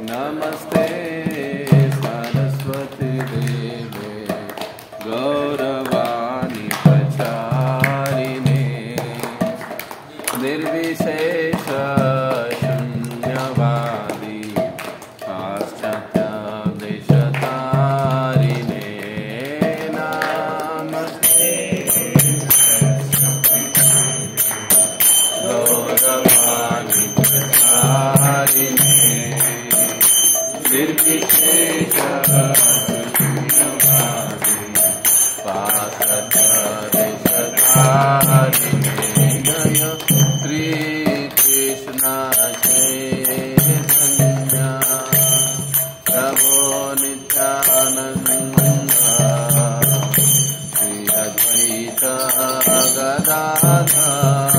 नमस्ते सरस्वती देवे गौरवाणी प्रचारिणे निर्विशेष शून्यवादी पाश्चात्य देशतारिणे नमस्ते गौरवाणी प्रचारिणे निर्विशेष शून्यवादी पाश्चात्य देशतारिणे जय श्री कृष्ण चैतन्य प्रभो नित्यानंद श्री अद्वैत गदाधर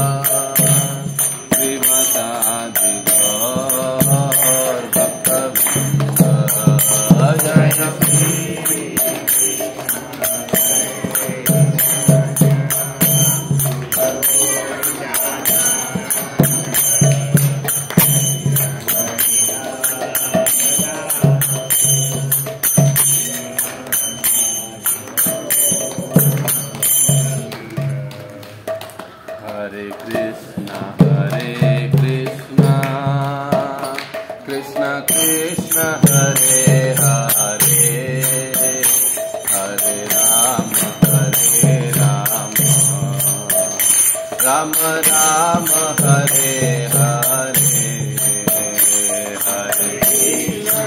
श्रीमदादि गौर भक्तवृंद जय Hare Krishna, Krishna Krishna, Hare Hare, Hare Rama, Rama Rama, Hare Hare, Hare Krishna,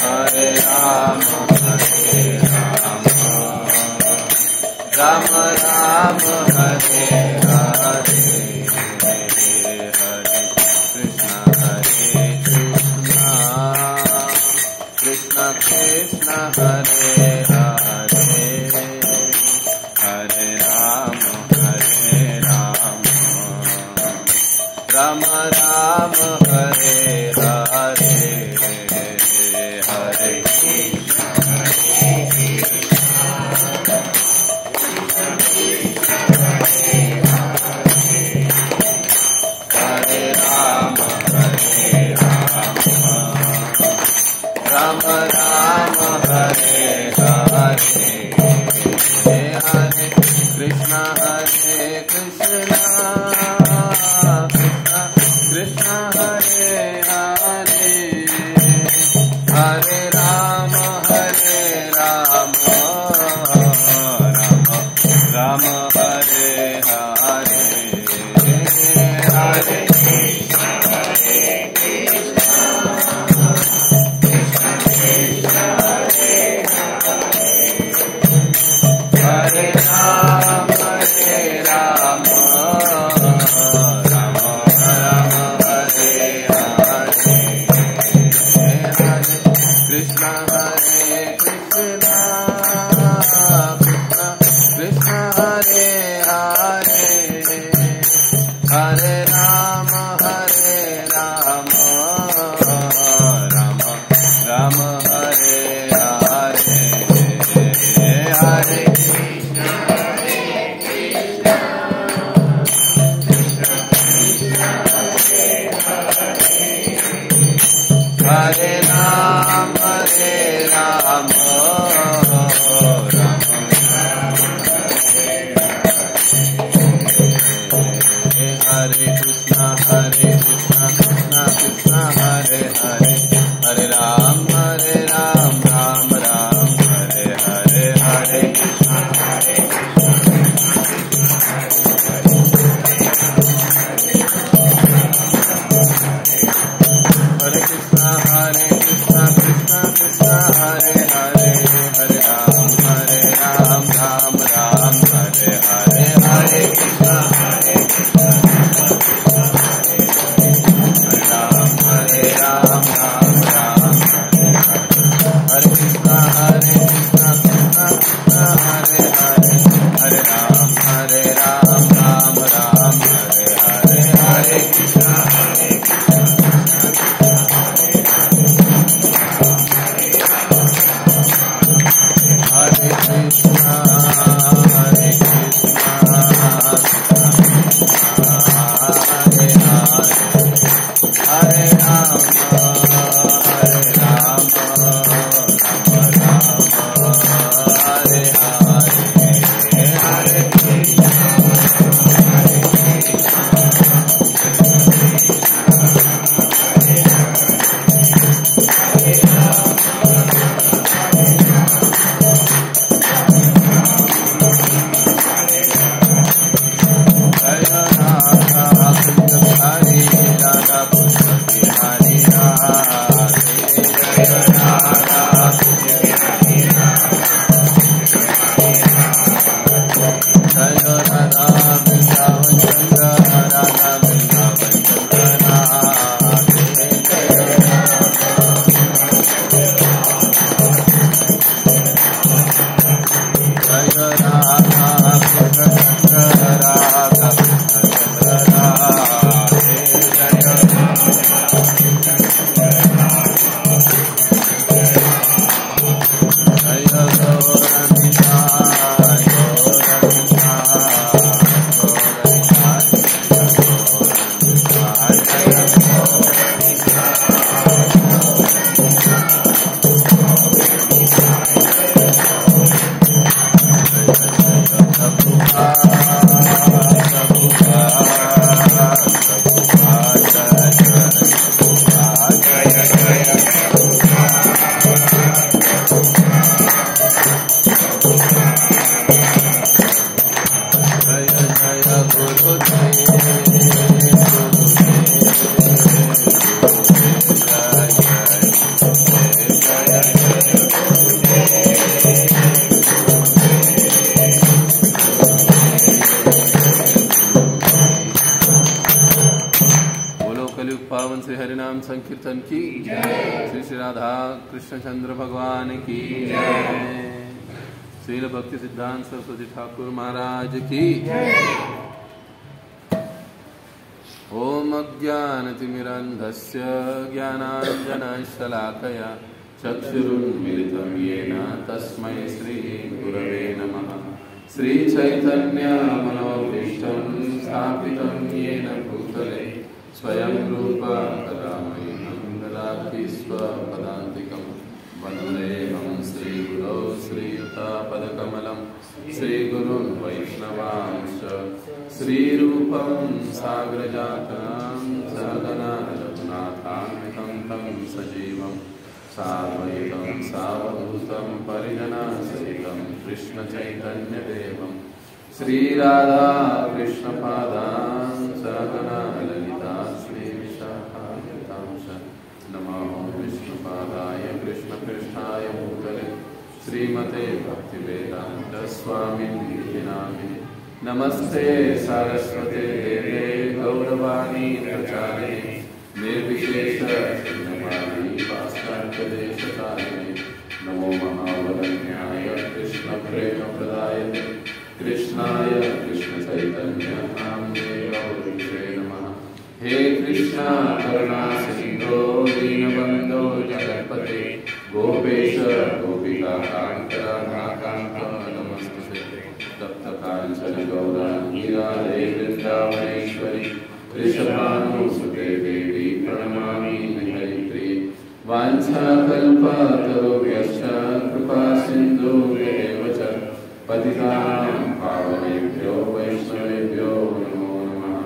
Hare Rama, Rama Rama, Hare Hare, Hare Krishna, Krishna Krishna, Hare Hare, Hare Rama, Rama Rama, Hare Hare, Hare Krishna, Hare Rama, Rama Rama, Hare Hare, Hare Krishna, Krishna Krishna, Hare Hare, Hare Rama, Rama Rama, Hare Hare, Hare Krishna, Hare Rama, Rama Rama, Hare Hare, Hare Krishna, Krishna Krishna, Hare Hare, Hare Rama, Rama Rama, Hare Hare, Hare Krishna, Hare Rama, Rama Hare Krishna, Krishna Krishna, Hare Hare, Hare Ram, Ram Ram, Hare Hare, Hare Krishna, Hare Krishna, Krishna Krishna, Hare Hare, Hare Ram, Ram Ram, Hare Hare, Hare Krishna, Hare Ram, Ram Hare Krishna, Krishna Krishna, Hare Hare, Hare Ram, Ram Hare Hare, Hare Krishna, Krishna संकीर्तन की जय। श्री श्री राधा कृष्ण चंद्र भगवान की जय। श्रील भक्ति सिद्धांत सरस्वती ठाकुर महाराज की जय। ओम अज्ञानतिमिरन्धस्य ज्ञानाञ्जनशलाकया चक्षुरुन्मिलितं येन तस्मै श्रीगुरवे नमः। श्रीचैतन्यमनोभीष्टं स्थापितं येन भूतले स्वयं रूपा कदा मह्यं ददाति स्वपदान्तिकं। वन्देऽहं श्रीगुरौ श्रीयुतापदकमलं श्रीगुरुन् वैष्णवांश्च श्रीरूपं साग्रजातं सहगना रघुनाथान्वितं तं सजीवं साद्वैतं सावधूतं परिजनसहितं कृष्णचैतन्यदेवं श्रीराधा कृष्णपादान् सहगना ललिता श्रीविशाखान्वितांश्च। नमो विष्णुपादाय कृष्णपृष्ठाय भूतले श्रीमते भक्तिवेदान्त स्वामिनिधि नामिने। नमस्ते सारस्वते देवे गौरवाणी प्रचारिणे निर्विशेष शून्यवादी पाश्चात्यदेशकारिणे। नमो महावदन्याय कृष्णप्रेमप्रदायते कृष्णाय कृष्णचैतन्य नाम्ने गौरवे नमः। हे कृष्णा करुणा सिन्धो दीनबन्धो जगत्पते गोपेश गोपिकान्त राधाकान्त नमस्तुते। तप्त कांचन गौरांगी राधे वृंदावनेश्वरी वृषभानुसुते देवी प्रणमामि हरिप्रिये। वाञ्छाकल्पतरुभ्यश्च कृपा सिन्धुभ्येव च पतितानां पावनेभ्यो वैष्णवेभ्यो नमो नमः।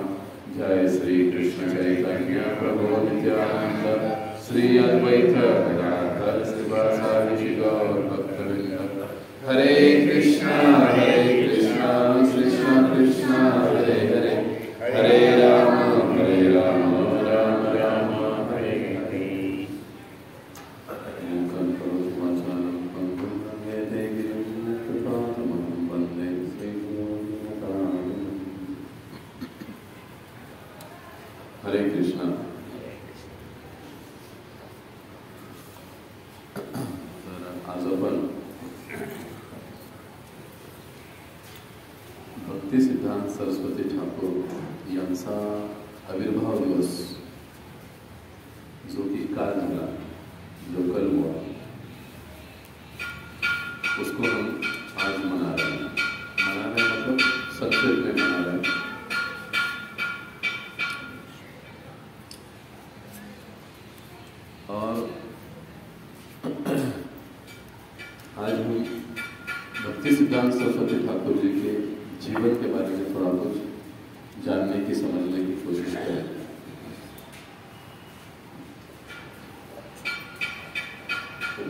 जय श्री कृष्ण चैतन्य प्रभु नित्यानंद श्री अद्वैत गदाधर श्रीवासादि गौर भक्तवृंद। हरे कृष्णा कृष्णा कृष्णा हरे हरे हरे राम राम राम हरे हरे। हरे कृष्णा। आज आपण भक्ती सिद्धांत सरस्वती ठाकूर यांचा आविर्भाव दिवस जो कि काल झाला, जो कल हुआ, उसको हम आज मना रहे हैं। मतलब संक्षेप में मना रहे हैं। और आज हम भक्ति सिद्धांत सरस्वती ठाकुर जी के जीवन के बारे में थोड़ा कुछ जानने की समझने की कोशिश करें।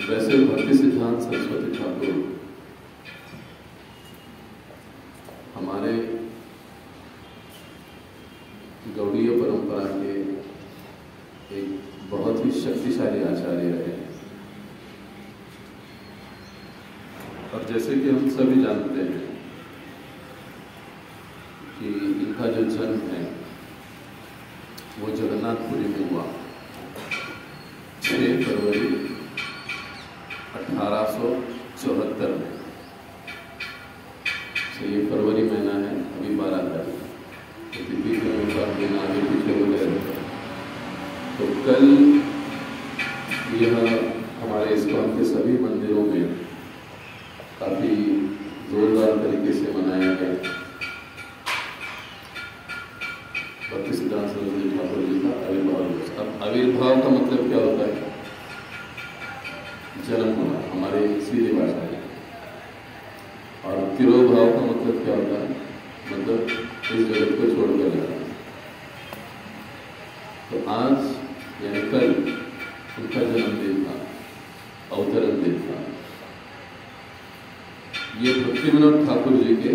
वैसे भक्ति सिद्धांत सरस्वती ठाकुर हमारे गौड़ीय परंपरा के एक बहुत ही शक्तिशाली आचार्य रहे। और जैसे कि हम सभी जानते हैं कि इनका जो जन्म है वो जगन्नाथपुरी में हुआ 6 फरवरी 1874 में। तो ये फरवरी महीना है, अभी 12 तारीख, तो तिथि के अनुसार दिन आगे पीछे हो गए। तो कल यह हमारे इस्कॉन के सभी मंदिरों में काफी जोरदार तरीके से मनाया गया भक्ति सिद्धांत सरस्वती ठाकुर जी का आविर्भाव दिवस। अब आविर्भाव का मतलब क्या होता है? जन्म होना, हमारे सीधी भाषा है। और तिरोभाव का मतलब क्या होता है? मतलब इस जगत को छोड़कर जाना। तो आज यानी कल उनका जन्मदिन था, अवतरण दिन था। ये भक्ति विनोद ठाकुर जी के,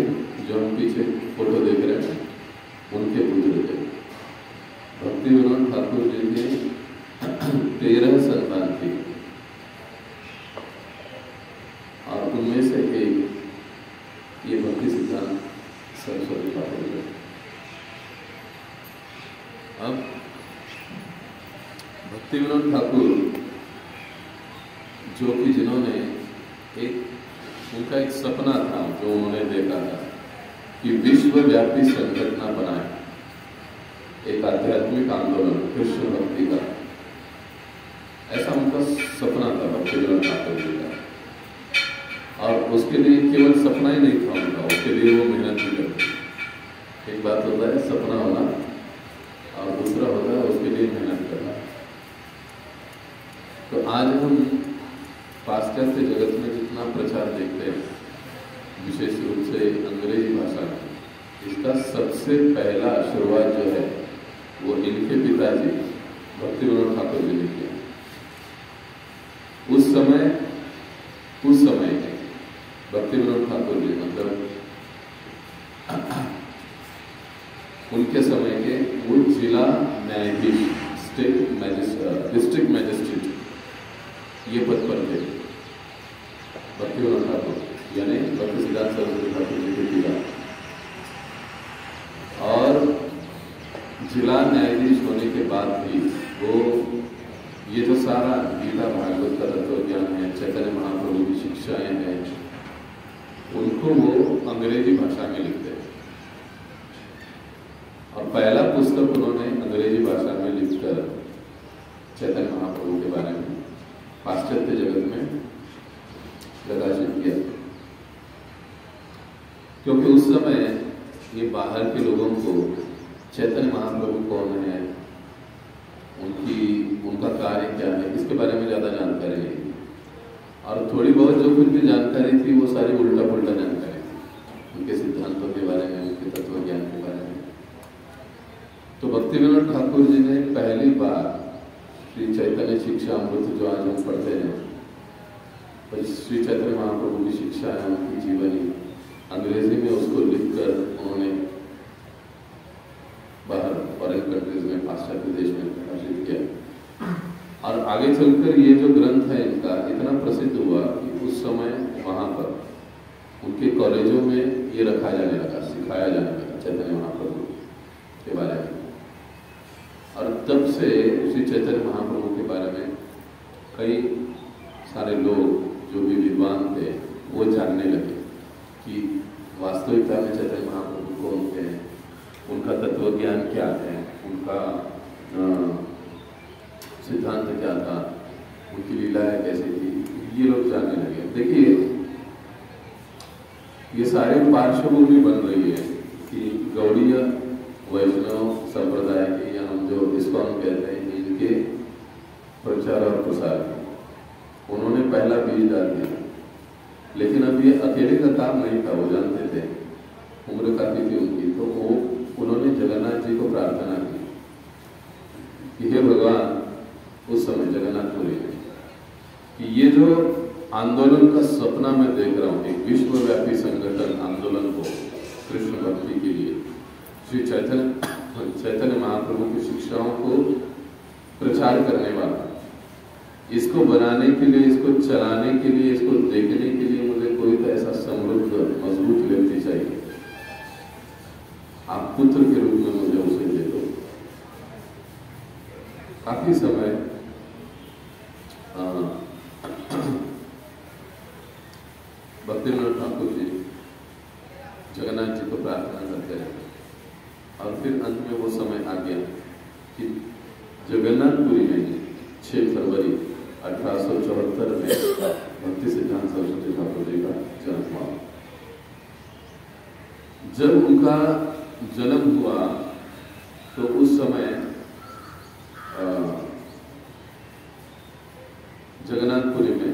जो हम पीछे फोटो देख रहे हैं, उनके पुत्र थे। भक्ति विनोद ठाकुर जी के 13 संतान थी और उनमें से एक ये भक्ति सिद्धांत सरस्वती ठाकुर जी। अब भक्ति भक्ति विनोद ठाकुर जो कि जिन्होंने उनका एक सपना था जो उन्होंने देखा था कि विश्वव्यापी संगठन बनाए, एक आध्यात्मिक आंदोलन कृष्ण भक्ति का, ऐसा उनका सपना था भक्ति विनोद ठाकुर जी का। और उसके लिए केवल सपना ही नहीं था उनका, उसके लिए वो मेहनत भी करते। एक बात होता है सपना होना और दूसरा होता है उसके लिए मेहनत करना। तो आज हम पाश्चात्य जगत में जितना प्रचार देखते हैं, विशेष रूप से अंग्रेजी भाषा में, इसका सबसे पहला शुरुआत जो है वो इनके पिताजी भक्ति विनोद ठाकुर जी ने किया। उस समय भक्ति विनोद ठाकुर जी मतलब उनके समय के वो जिला न्यायाधीश, डिस्ट्रिक्ट मैजिस्ट्रेट, ये पद पर थे भक्ति विनोद ठाकुर, यानी भक्ति सिद्धांत सरस्वती ठाकुर जी के पिता। और जिला न्यायाधीश होने के बाद भी वो ये जो सारा गीता भागवत का तत्व ज्ञान है, चैतन्य महाप्रभु की शिक्षाएं हैं, उनको वो अंग्रेजी भाषा में लिखते हैं। और पहला पुस्तक उन्होंने अंग्रेजी भाषा में लिखकर चैतन्य महाप्रभु के बारे में पाश्चात्य जगत में प्रकाशित किया। क्योंकि उस समय ये बाहर के लोगों को चैतन्य महाप्रभु कौन है, उनका कार्य क्या है, इसके बारे में ज्यादा जानकारी नहीं थी। और थोड़ी बहुत जो कुछ भी जानकारी थी वो सारी उल्टा पुल्टा जानकारी थी, उनके सिद्धांतों के बारे में, उनके तत्व ज्ञान के बारे में। तो भक्ति विनोद ठाकुर जी ने पहली बार श्री चैतन्य शिक्षा अमृत जो आज हम पढ़ते हैं, तो श्री चैतन्य महाप्रभु की शिक्षा है, उनकी जीवनी अंग्रेजी में उसको लिखकर उन्होंने बाहर फॉरेन कंट्रीज में, पाश्चात्य देश में प्रकाशित किया। और आगे चलकर ये जो ग्रंथ है इनका इतना प्रसिद्ध हुआ कि उस समय वहां पर उनके कॉलेजों में ये रखा जाने लगा, सिखाया जाने लगा चैतन्य महाप्रभु के बारे में। और तब से श्री चैतन्य महाप्रभु के बारे में कई सारे लोग जो भी विद्वान थे वो जानने लगे कि वास्तविकता में चैतन्य महाप्रभु कौन थे, उनका तत्व ज्ञान क्या है, उनका सिद्धांत क्या था, उनकी लीलाएं कैसी थी, ये लोग जानने लगे। देखिए ये सारे पार्श्वभूमि बन रही है कि गौड़ीय वैष्णव संप्रदाय के, या हम जो इस्कॉन कहते हैं, इनके प्रचार और प्रसार की उन्होंने पहला बीज डाल दिया। लेकिन अब ये अकेले का काम नहीं था, वो जानते थे, उम्र काफी थी उनकी, तो वो उन्होंने जगन्नाथ जी को प्रार्थना की कि हे भगवान, उस समय जगन्नाथपुरी में, कि ये जो आंदोलन का सपना मैं देख रहा हूँ, एक विश्वव्यापी संगठन आंदोलन को कृष्ण भक्ति के लिए, श्री चैतन्य महाप्रभु की शिक्षाओं को प्रचार करने वाला, इसको बनाने के लिए, इसको चलाने के लिए, इसको देखने के लिए मुझे कोई तो ऐसा समृद्ध मजबूत व्यक्ति चाहिए। आप पुत्र के रूप में मुझे उसे दे दो। काफी समय भक्ति विनोद ठाकुर जी जगन्नाथ जी को प्रार्थना करते रहे। और फिर अंत में वो समय आ गया कि जगन्नाथपुरी में 6 फरवरी 1874 में भक्ति सिद्धांत सरस्वती ठाकुर जी का जन्म हुआ। जब उनका जन्म हुआ तो उस समय जगन्नाथपुरी में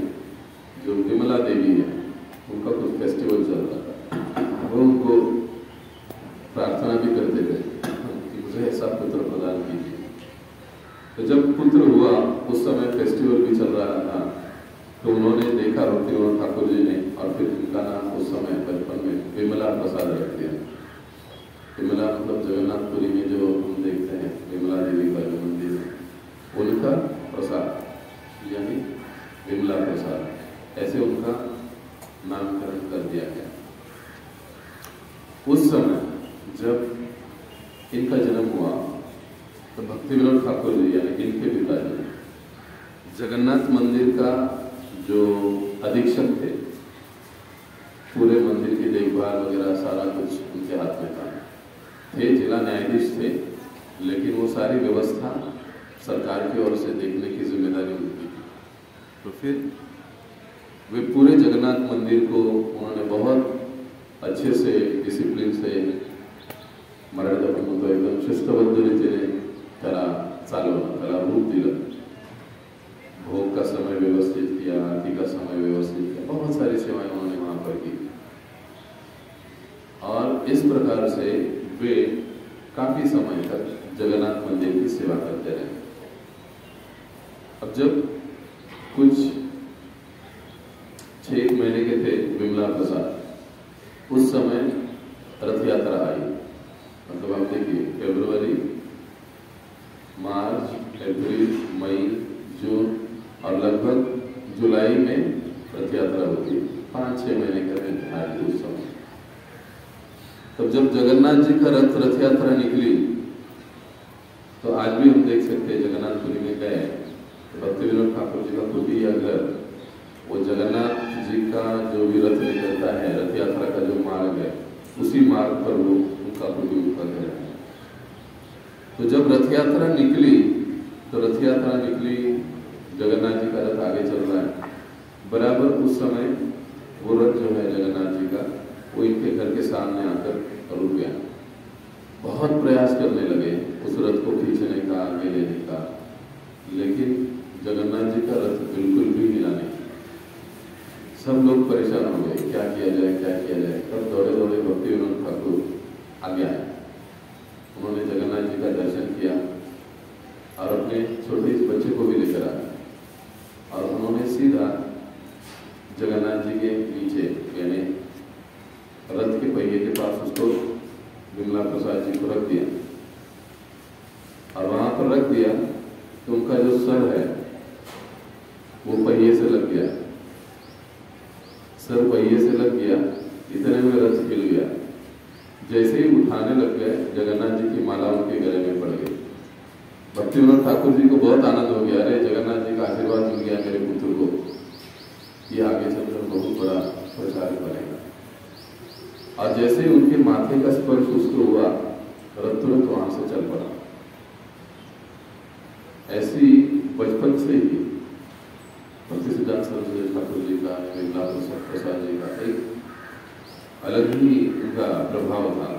जो विमला देवी है, उनका कुछ फेस्टिवल चल रहा था। वो उनको प्रार्थना भी करते थे कि मुझे ऐसा पुत्र प्रदान कीजिए। तो जब पुत्र हुआ, उस समय फेस्टिवल भी चल रहा था, तो उन्होंने देखा भक्ति विनोद ठाकुर जी ने, और फिर उनका नाम उस समय बचपन में विमला प्रसाद रख दिया। विमला मतलब जगन्नाथपुरी में जो हम देखते हैं विमला देवी का जो मंदिर है, उनका प्रसाद यानी विमला प्रसाद, ऐसे उनका नामकरण कर दिया गया। उस समय जब इनका जन्म हुआ तो भक्ति विनोद ठाकुर जी यानी इनके पिताजी जगन्नाथ मंदिर का जो अधीक्षक थे, पूरे मंदिर की देखभाल वगैरह सारा कुछ उनके हाथ में था। थे जिला न्यायाधीश थे, लेकिन वो सारी व्यवस्था सरकार की ओर से देखने की जिम्मेदारी उनकी थी। तो फिर वे पूरे जगन्नाथ मंदिर को उन्होंने बहुत अच्छे से डिसिप्लिन से मराठी म्हणतो एकदम शिस्तबद्ध रीतीने त्याला चालवलं, त्याला रूप दिलं। भोग का समय व्यवस्थित किया, आरती का समय व्यवस्थित किया, बहुत सारी सेवाएं उन्होंने वहां पर की और इस प्रकार से वे काफी समय तक जगन्नाथ मंदिर की सेवा करते रहे। अब जब कुछ 6 महीने के थे विमला प्रसाद, उस समय रथ यात्रा आई। मतलब आप देखिए फरवरी, मार्च, अप्रैल, मई, जून और लगभग जुलाई में रथ यात्रा होती। 5-6 महीने का दिन आए उस समय। तब जब जगन्नाथ जी का रथ यात्रा निकली, तो आज भी हम देख सकते हैं जगन्नाथपुरी में गए तो भक्ति विनोद ठाकुर जी का कुटी या घर, वो जगन्नाथ जी का जो भी रथ निकलता है, रथ यात्रा का जो मार्ग है, उसी मार्ग पर वो उनका कुटी, उनका घर है। तो जब रथ यात्रा निकली, तो रथ यात्रा निकली, जगन्नाथ जी का रथ आगे चल रहा है, बराबर उस समय वो रथ जो है जगन्नाथ जी का, वो इनके घर के सामने आकर रुक गया। बहुत प्रयास करने लगे उस रथ को खींचने का, आगे लेने का, लेकिन जगन्नाथ जी का रथ बिल्कुल भी हिला नहीं। सब लोग परेशान हो गए, क्या किया जाए, क्या किया जाए। तब दौड़े दौड़े भक्ति विनोद ठाकुर आगे आए। उन्होंने जगन्नाथ जी का दर्शन किया और अपने छोटे बच्चे को भी लेकर आए और उन्होंने सीधा जगन्नाथ जी के नीचे यानी रथ के पहिए के पास उसको विमला प्रसाद जी को रख दिया और वहां पर रख दिया तो उनका जो सर है वो पहिए से लग गया। सर पहिए से लग गया, इतने में रथ हिल गया। जैसे ही उठाने लग गए, जगन्नाथ जी की माला उनके गले में पड़ गई। भक्ति विनोद ठाकुर जी को बहुत आनंद हो गया, अरे जगन्नाथ जी का आशीर्वाद मिल गया मेरे पुत्र को, ये आगे चलकर बहुत बड़ा प्रचार करेगा। और जैसे ही उनके माथे का स्पर्श उसको हुआ, रथ तुरंत वहां से चल पड़ा। ऐसी बचपन से ही भक्ति सिद्धांत सरस्वती ठाकुर जी का, विमला प्रसाद जी का एक अलग ही उनका प्रभाव था।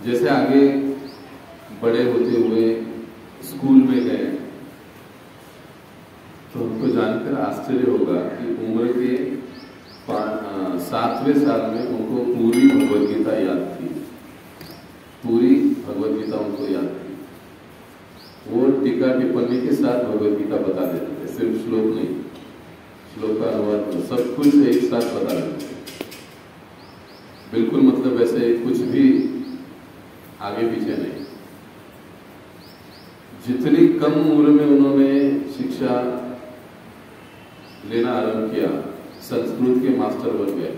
जैसे आगे बड़े होते हुए स्कूल में गए तो हमको जानकर आश्चर्य होगा कि उम्र के 7वें साल में उनको पूरी भगवद गीता याद थी। पूरी भगवद गीता उनको याद थी। वो टीका टिप्पणी के साथ भगवद गीता बता देते थे, सिर्फ श्लोक नहीं, श्लोक का अनुवाद सब कुछ एक साथ बता देते थे। बिल्कुल मतलब ऐसे कुछ भी आगे पीछे नहीं। जितनी कम उम्र में उन्होंने शिक्षा लेना आरंभ किया, संस्कृत के मास्टर बन गए,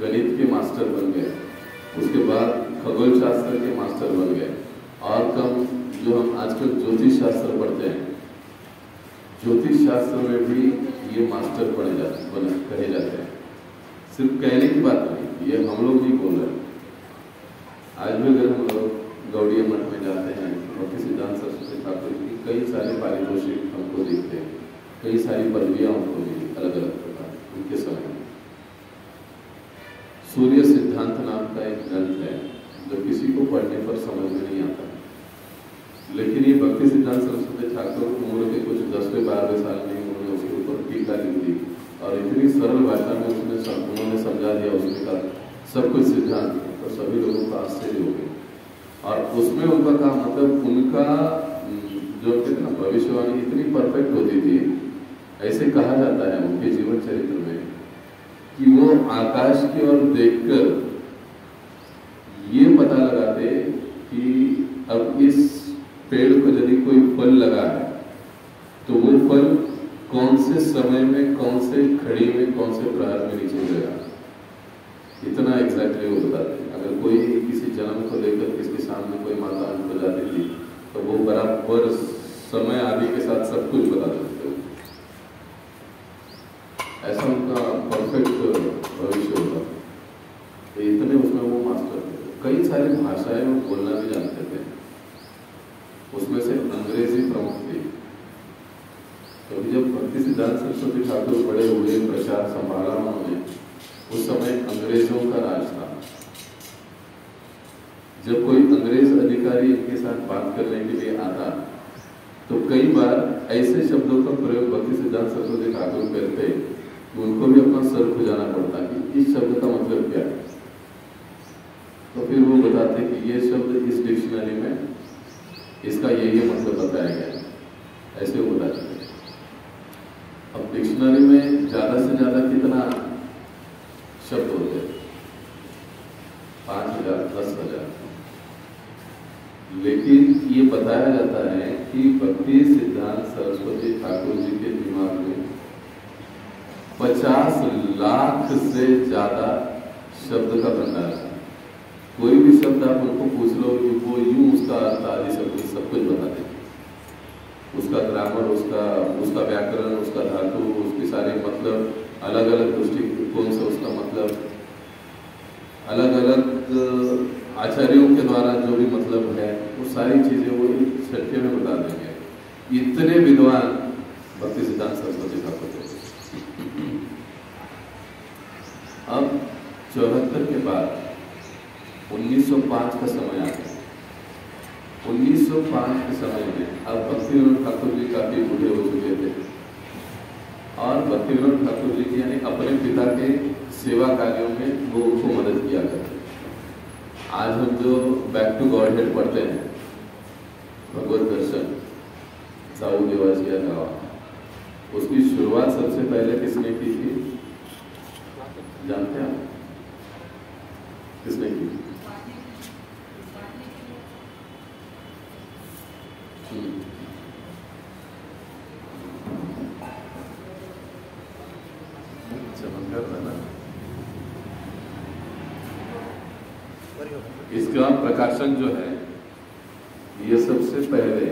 गणित के मास्टर बन गए, उसके बाद खगोल शास्त्र के मास्टर बन गए, और कम जो हम आजकल ज्योतिष शास्त्र पढ़ते हैं, ज्योतिष शास्त्र में भी ये मास्टर कहे जाते हैं। सिर्फ कहने की बात नहीं, ये हम लोग नहीं बोल रहे। आज भी अगर हम लोग गौड़ीय मठ में जाते हैं, भक्ति सिद्धांत सरस्वती ठाकुर की कई सारे पारितोषिक हमको दिखते हैं, कई सारी पदवियां हमको मिली अलग अलग प्रकार उनके समय में। सूर्य सिद्धांत नाम का एक ग्रंथ है जो किसी को पढ़ने पर समझ में नहीं आता, लेकिन ये भक्ति सिद्धांत सरस्वती ठाकुर उम्र के कुछ 10वें-12वें साल में उन्होंने उसके ऊपर टीका लिख दी और इतनी सरल भाषा में उन्होंने समझा दिया उसमें का सब कुछ सिद्धांत, तो सभी लोगों का आश्चर्य हो गया। और उसमें उनका कहा मतलब उनका जो कहते ना भविष्यवाणी इतनी परफेक्ट होती थी, ऐसे कहा जाता है उनके जीवन चरित्र में कि वो आकाश की ओर देखकर ये पता लगाते कि अब इस पेड़ को यदि कोई फल लगा है तो वो फल कौन से समय में, कौन से घड़ी में, कौन से प्रहर में नीचे गिरेगा, इतना एग्जैक्टली वो बताते हैं। अगर कोई किसी जन्म को लेकर किसके सामने कोई माता उनको जाती थी तो वो बराबर समय ऐसा उनका परफेक्ट भविष्य होगा। तो इतने उसमें वो मास्टर थे। कई सारी भाषाएं वो बोलना भी जानते थे, उसमें से अंग्रेजी प्रमुख थी। क्योंकि जब भक्ति सिद्धांत सरस्वती ठाकुर बड़े हुए, प्रचार संभाला उन्होंने, उस समय अंग्रेजों का राज था। जब कोई अंग्रेज अधिकारी इनके साथ बात करने के लिए आता तो कई बार ऐसे शब्दों का प्रयोग भक्ति सिद्धांत सरस्वती ठाकुर करते कि उनको भी अपना सर खुजाना पड़ता कि इस शब्द का मतलब क्या है। तो फिर वो बताते कि ये शब्द इस डिक्शनरी में इसका ये मतलब बताया गया है, ऐसे वो बताते थे। अब डिक्शनरी में ज्यादा से ज्यादा कितना शब्द होते हैं? 5,000, 10,000। लेकिन ये बताया जाता है कि भक्ति सिद्धांत सरस्वती ठाकुर जी के दिमाग में 50 लाख से ज्यादा शब्द का भंडार है। कोई भी शब्द आप उनको पूछ लो, वो यूं उसका अर्थ आदि सब कुछ बता देंगे। उसका ग्रामर, उसका व्याकरण, उसका धातु, उसके सारे मतलब, अलग अलग दृष्टिकोण से उसका मतलब, अलग अलग आचार्यों के द्वारा जो भी मतलब है, वो सारी चीजें वो झटके में बता देंगे। इतने विद्वान भक्ति सिद्धांत सरस्वती ठाकुर थे। अब 74 के बाद 1905 का समय आ गया। 1905 के समय में अब भक्ति विनोद ठाकुर जी काफी बूढ़े हो चुके थे और भक्ति विनोद ठाकुर जी यानी अपने पिता के सेवा कार्यों में वो उनको मदद किया करते। आज हम जो बैक टू गॉड हेड पढ़ते हैं, भगवत दर्शन, साहू देवासिया गावा, उसकी शुरुआत सबसे पहले किसने की थी जानते हैं? किसने की? इसका प्रकाशन जो है ये सबसे पहले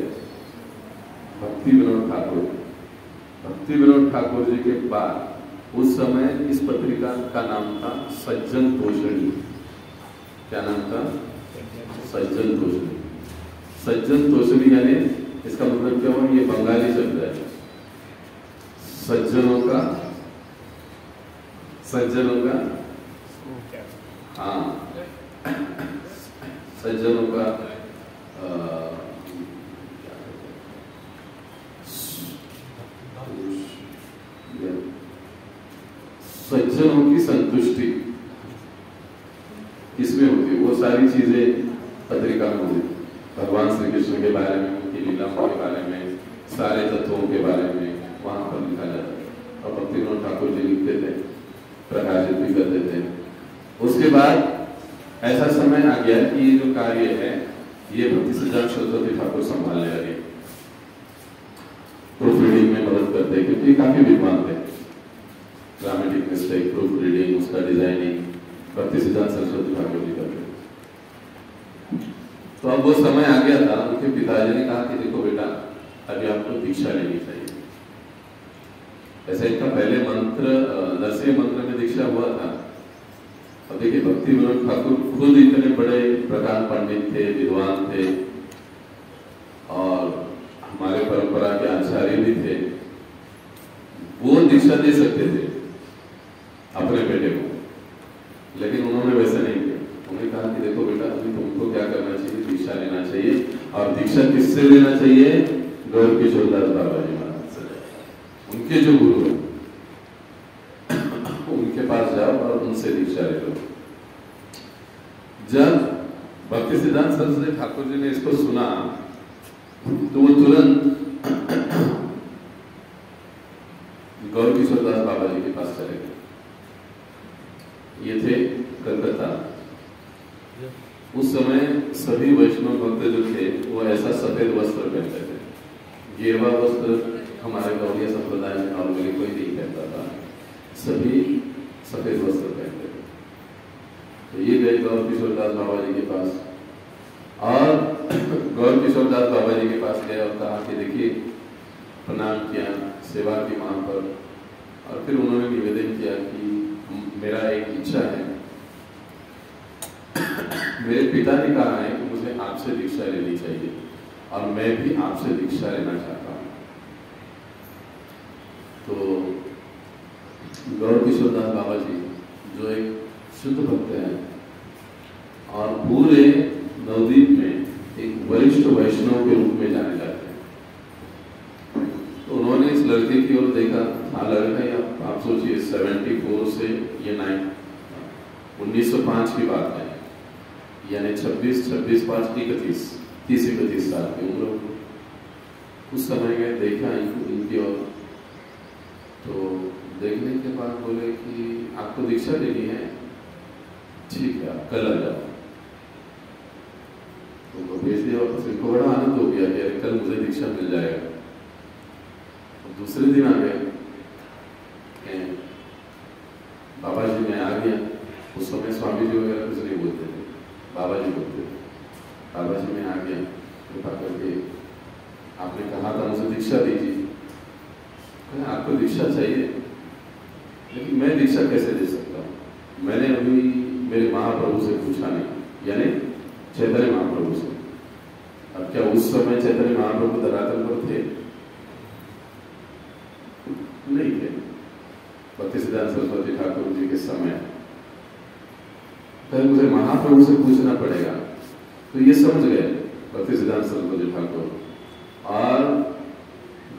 भक्ति विनोद ठाकुर जी के बाद उस समय इस पत्रिका का नाम था सज्जन तोषणी। क्या नाम था? सज्जन तोषणी। सज्जन तोषणी यानी इसका मतलब क्या हुआ? ये बंगाली शब्द है। सज्जनों का हाँ, सज्जनों का सज्जनों की संतुष्टि किसमें होती है? वो सारी चीजें पत्रिका में होती। भगवान श्री कृष्ण के बारे में, उनकी लीलाओं के बारे में, सारे तत्वों के बारे में वहां पर लिखा जाता है। और भक्ति विनोद ठाकुर जी लिखते थे, प्रकाशित भी करते थे। उसके बाद ऐसा समय आ गया कि ये जो कार्य है ये भक्ति सिद्धांत सरस्वती ठाकुर संभालने लगे, प्रूफ रीडिंग में मदद करते, क्योंकि काफी विद्वान थे। ग्रामेटिक मिस्टेक, प्रूफ रीडिंग, उसका डिजाइनिंग भक्ति सिद्धांत सरस्वती ठाकुर जी करते। तो अब वो समय आ गया था, उनके पिताजी ने कहा कि देखो बेटा, अभी आपको दीक्षा लेनी चाहिए। ऐसे इनका पहले मंत्र, नरसिंह मंत्र में दीक्षा हुआ था। अब देखिए, भक्ति विनोद ठाकुर खुद इतने बड़े प्रधान पंडित थे, विद्वान थे और हमारे परंपरा के आचार्य भी थे। वो दीक्षा दे सकते थे अपने बेटे को, लेकिन उन्होंने वैसा नहीं किया। उन्होंने कहा कि देखो बेटा, अभी तुमको क्या करना चाहिए? दीक्षा लेना चाहिए। और दीक्षा किससे लेना चाहिए? गौर किशोर दास बाबा जी महाराज से, उनके जो गुरु है उनके पास जाओ और उनसे दीक्षा ले लो। जब भक्ति सिद्धांत सरस्वती ठाकुर जी ने इसको सुना तो वो तुरंत गौर किशोर दास बाबा जी के पास चले गए। ये थे कलकत्ता। उस समय सभी वैष्णव भक्त जो थे वो ऐसा सफेद वस्त्र पहनते थे। गेरुआ वस्त्र हमारे गौड़िया संप्रदाय में नॉर्मली कोई नहीं पहनता था, सभी सफेद वस्त्र पहनते थे। तो ये गए गौर किशोर दास बाबा जी के पास और गौर किशोर दास बाबा जी के पास गए और कहा कि देखिए, प्रणाम किया, सेवा की वहां पर, और और फिर उन्होंने निवेदन किया कि मेरा एक इच्छा है, मेरे पिता ने कहा है कि मुझे आपसे दीक्षा लेनी चाहिए और मैं भी आपसे दीक्षा लेना चाहता हूँ। तो गौर किशोर दास बाबा जी जो एक शुद्ध भक्त हैं और पूरे नवद्वीप में एक वरिष्ठ वैष्णव के रूप में जाने जाते हैं, तो उन्होंने इस लड़के की ओर देखा। हाँ, लड़का या आप सोचिए 74 से ये 1905 की बात है, यानी 26, 5, 31 साल की उम्र। उस समय में देखा इनकी ओर, तो देखने के बाद बोले कि आपको दीक्षा लेनी है, ठीक है आप कल आ जाओ। तो भेज दिया वापस। इनको बड़ा आनंद हो गया कि अरे कल मुझे दीक्षा मिल जाएगा। तो दूसरे दिन आ गए, बाबा जी मैं आ गया। उस समय स्वामी जी वगैरह कुछ नहीं बोलते थे, बाबा जी बोलते थे। बाबा जी मैं आ गया, कृपा करके आपने कहा था मुझे दीक्षा दीजिए। आपको दीक्षा चाहिए, लेकिन मैं दीक्षा कैसे दे सकता हूँ? मैंने अभी मेरे महाप्रभु से पूछा नहीं, यानी चैतन्य महाप्रभु से। अब क्या उस समय चैतन्य महाप्रभु धरातल पर थे? नहीं थे। भक्तिसिद्धांत सरस्वती ठाकुर जी के समय तो मुझे महाप्रभु से पूछना पड़ेगा। तो ये समझ गए भक्तिसिद्धांत सरस्वती ठाकुर। और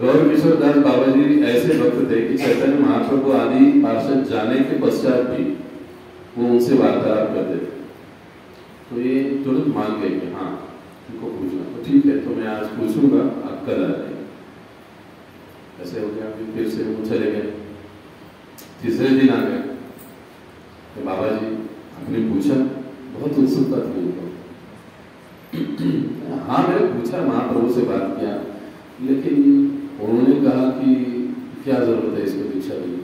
गौर किशोर दास बाबा जी ऐसे भक्त थे कि चैतन्य महाप्रभु आदि पार्षद जाने के पश्चात भी वो उनसे वार्तालाप करते थे। तो ये तुरंत मान गए कि हाँ उनको पूछना, तो ठीक है, तो मैं आज पूछूंगा, आप कल आ जाइए। ऐसे हो गया। फिर से वो चले गए। तीसरे दिन आ गए तो बाबा जी आपने पूछा, बहुत उत्सुकता थी उनको। हाँ मैंने पूछा, महाप्रभु से बात किया, लेकिन उन्होंने कहा कि क्या जरूरत है इसको दीक्षा देने,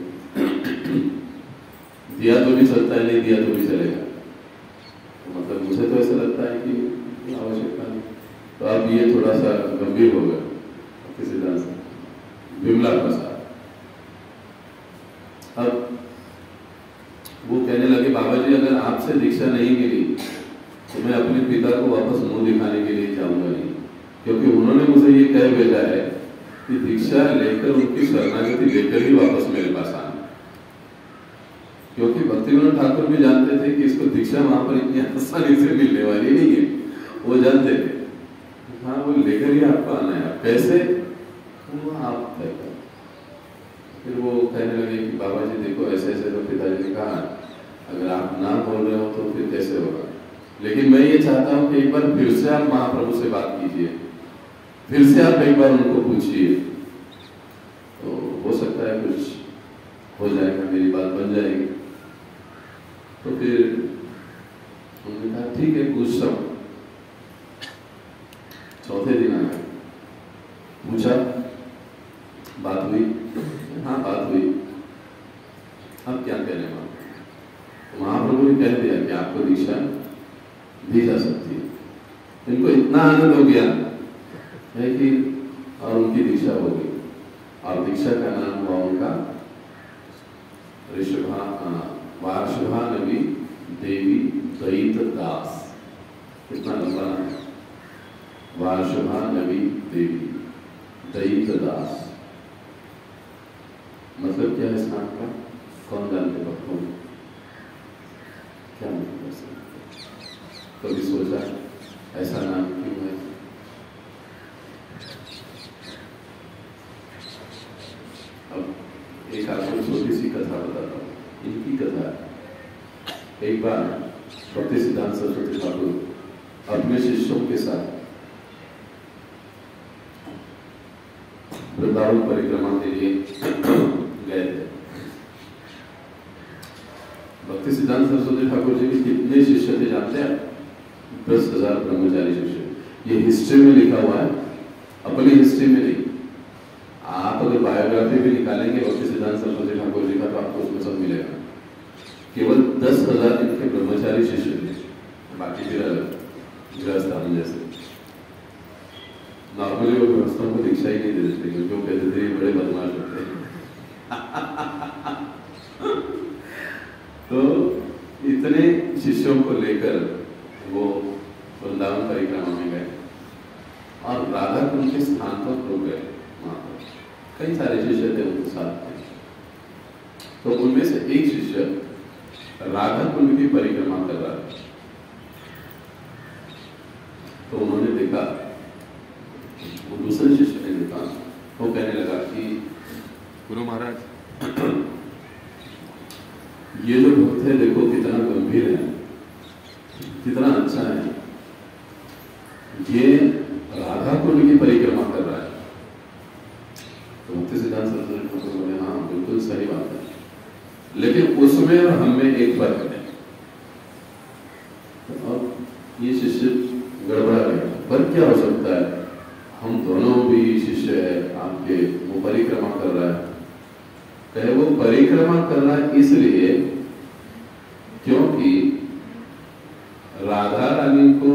दिया तो भी चलता है, नहीं दिया तो भी चलेगा। तो मतलब मुझे तो ऐसा लगता है कि आवश्यकता नहीं। तो अब ये थोड़ा सा गंभीर हो गया किसी तरह से विमला प्रसाद। अब वो कहने लगे बाबा जी अगर आपसे दीक्षा नहीं मिली तो मैं अपने पिता को वापस मुंह दिखाने के लिए जाऊंगा नहीं, क्योंकि उन्होंने मुझे ये कह भेजा है कि दीक्षा लेकर उनकी शरणागति लेकर ही वापस मेरे पास आना। क्योंकि भक्तिविनोद ठाकुर भी जानते थे कि इसको दीक्षा वहां पर इतनी आसानी से मिलने वाली नहीं है, वो जानते थे। हाँ वो लेकर ही आपको आना है, कैसे वो आप तय करें। फिर वो कहने लगे कि बाबा जी देखो ऐसे ऐसे, तो पिताजी ने कहा अगर आप ना बोल रहे हो तो फिर कैसे होगा, लेकिन मैं ये चाहता हूँ कि एक बार फिर से आप महाप्रभु से बात कीजिए, फिर से आप एक बार उनको पूछिए, तो हो सकता है कुछ हो जाएगा, मेरी बात बन जाएगी। तो फिर उन्होंने कहा ठीक है पूछता हूँ। चौथे दिन आया, पूछा, बात हुई, हाँ बात हुई, अब क्या कहने वाले? तो महाप्रभु ने कह दिया कि आपको दीक्षा दी जा सकती है। इनको इतना आनंद हो गया है कि और उनकी दीक्षा हो गई, और दीक्षा का नाम हुआ उनका वार्षभानवी देवी दयित दास। कितना लंबा नाम है, वार्षभानवी देवी दयित दास। मतलब क्या है इस नाम का? कौन जानते भक्तों में क्या मतलब है? कभी सोचा ऐसा नाम क्यों है? अब एक आपको छोटी सी कथा बताता हूँ, इनकी कथा। एक बार भक्तिसिद्धांत सरस्वती ठाकुर अपने शिष्यों के साथ वृंदावन परिक्रमा के लिए गए थे। भक्तिसिद्धांत सरस्वती ठाकुर जी के कितने शिष्य थे जानते हैं? 10,000 ब्रह्मचारी शिष्य। ये हिस्ट्री में लिखा हुआ है, अपनी हिस्ट्री में नहीं। आप अगर बायोग्राफी भी निकालेंगे भक्तिसिद्धांत सरस्वती ठाकुर जी का तो आपको उसमें सब मिलेगा। केवल 10,000 इनके ब्रह्मचारी शिष्य थे, बाकी फिर गृहस्थान जैसे। नॉर्मली वो गृहस्थों को दीक्षा ही नहीं देते थे, क्योंकि वो कहते थे ये बड़े बदमाश होते हैं। तो इतने शिष्यों को लेकर वो वृंदावन परिक्रमा में गए और राधा कुंड के स्थान पर रुक गए। वहां पर कई सारे शिष्य थे उनके साथ थे। तो उनमें से एक शिष्य राधा कुंड की परिक्रमा कर रहा था। तो उन्होंने देखा, वो दूसरे शिष्य ने देखा, वो कहने लगा कि गुरु महाराज, ये जो भक्त है देखो कितना गंभीर है, कितना अच्छा है, ये राधा कुंड की परिक्रमा कर रहा है। तो भक्ति सिद्धांत सरस्वती ठाकुर बोले, हाँ बिल्कुल सही बात है, लेकिन उसमें और हम में एक फर्क है। तो अब ये शिष्य गड़बड़ा गया, फर्क क्या हो सकता है? हम दोनों भी शिष्य है आपके, वो परिक्रमा कर रहा है। कहे वो परिक्रमा कर रहा है इसलिए क्योंकि राधा रानी को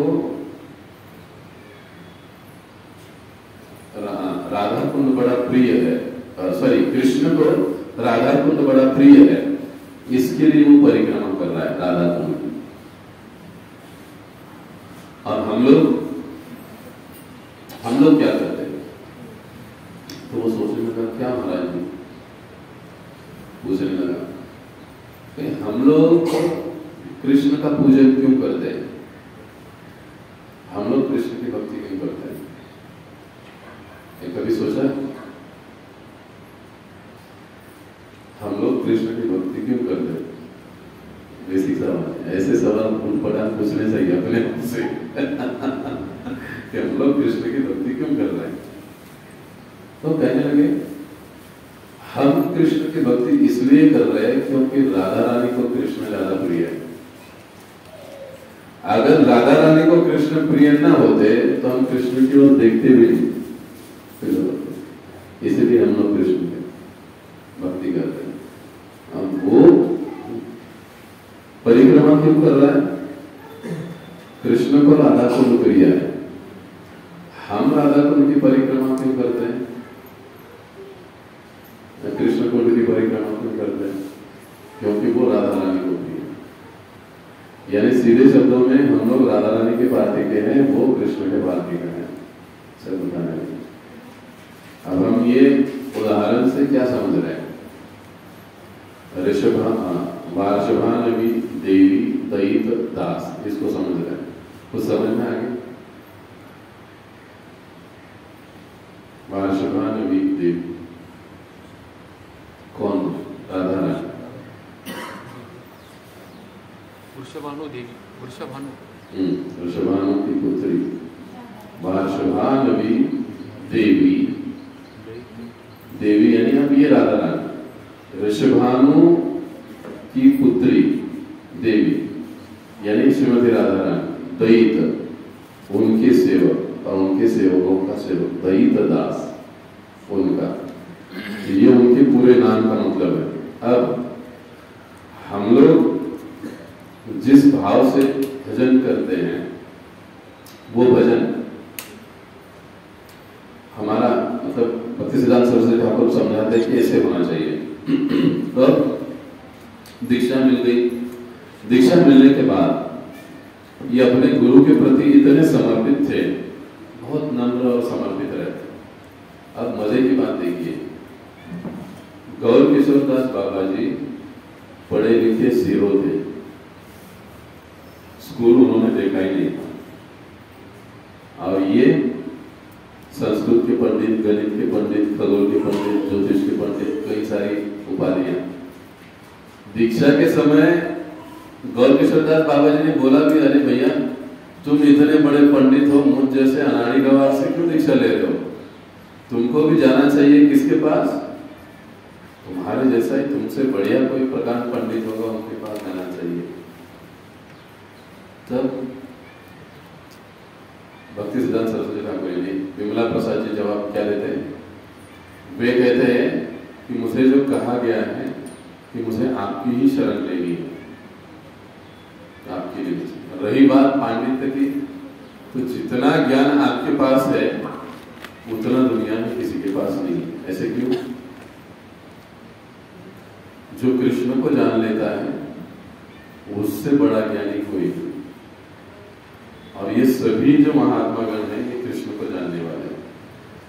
राधा कुंड बड़ा प्रिय है, सॉरी कृष्ण को राधा कुंड बड़ा प्रिय है, इसके लिए वो परिक्रमा कर रहा है राधा कुंड की। और हम लोग क्या करते हैं? तो वो सोचने लगा, क्या महाराज जी? पूछने लगा कि हम लोग कृष्ण का पूजन क्यों करते हैं? हम लोग कृष्ण की भक्ति क्यों करते हैं? ये कभी सोचा? हम लोग कृष्ण की भक्ति क्यों करते हैं? बेसिक सवाल है। ऐसे सवाल उठपटांग पूछने चाहिए अपने आप से कि हम लोग कृष्ण की भक्ति क्यों कर रहे हैं? तो कहने लगे, हम कृष्ण की भक्ति इसलिए कर रहे हैं क्योंकि राधा रानी को कृष्ण ज्यादा प्रिय है। अगर राधा रानी को कृष्ण प्रिय ना होते तो हम कृष्ण की ओर देखते भी नहीं, इसलिए हम लोग कृष्ण की भक्ति करते हैं। अब वो परिक्रमा क्यों कर रहा है? कृष्ण को राधा कुंड प्रिय है। हम राधा कुंड की परिक्रमा क्यों करते हैं? कृष्ण कुंड की परिक्रमा क्यों करते हैं? क्योंकि वो राधा रानी को प्रिय है। यानी सीधे शब्दों में हम लोग राधा रानी के पार्टी के हैं, वो कृष्ण के पार्टी के हैं। सब बताने लगे। अब हम ये उदाहरण से क्या समझ रहे हैं? वार्षभानवी देवी दयित दास, इसको समझ रहे हैं? कुछ समझ में आ गया? वार्षभानवी देवी कौन? राधा रानी। वृषभानु देवी, वृषभानु की पुत्री वार्षभानवी देवी, देवी यानी अब ये राधा रानी, वृषभानु की पुत्री देवी यानी श्रीमती राधा रानी, दयित उनके सेवक और उनके सेवकों का सेवक, दयित दास उनका, ये उनके पूरे नाम का मतलब है। अब हम लोग जिस भाव से भजन करते हैं वो भजन हमारा, मतलब भक्ति सिद्धांत सरस्वती ठाकुर समझाते हैं कि ऐसे होना चाहिए। तो दीक्षा मिल गई, दीक्षा मिलने के बाद ये अपने गुरु के प्रति इतने समर्पित थे, बहुत नम्र और समर्पित रहते। अब मजे की बात देखिए, गौर किशोर दास बाबा जी पढ़े लिखे जीरो थे, स्कूल उन्होंने देखा ही नहीं था, और ये संस्कृत के पंडित, गणित के पंडित, खगोल के पंडित, ज्योतिष के पंडित, कई सारी उपाधियां। दीक्षा के समय गौर किशोर दास बाबा जी ने बोला भी, अरे भैया तुम इतने बड़े पंडित हो, मुझ जैसे अनाड़ी गवार से क्यों दीक्षा ले रहे हो? तुमको भी जाना चाहिए किसके पास? तुम्हारे जैसा ही, तुमसे बढ़िया कोई प्रकांड पंडित होगा, उनके पास जाना चाहिए। तब भक्ति सिद्धांत सरस्वती ठाकुर जी, विमला प्रसाद जी जवाब क्या देते हैं? वे कहते हैं कि मुझे जो कहा गया है कि मुझे आपकी ही शरण लेनी है, आपकी नहीं। रही बात पांडित्य की, तो जितना ज्ञान आपके पास है उतना दुनिया में किसी के पास नहीं। ऐसे क्यों? जो कृष्ण को जान लेता है उससे बड़ा ज्ञानी कोई नहीं। और ये सभी जो महात्मा गण हैं ये कृष्ण को जानने वाले हैं।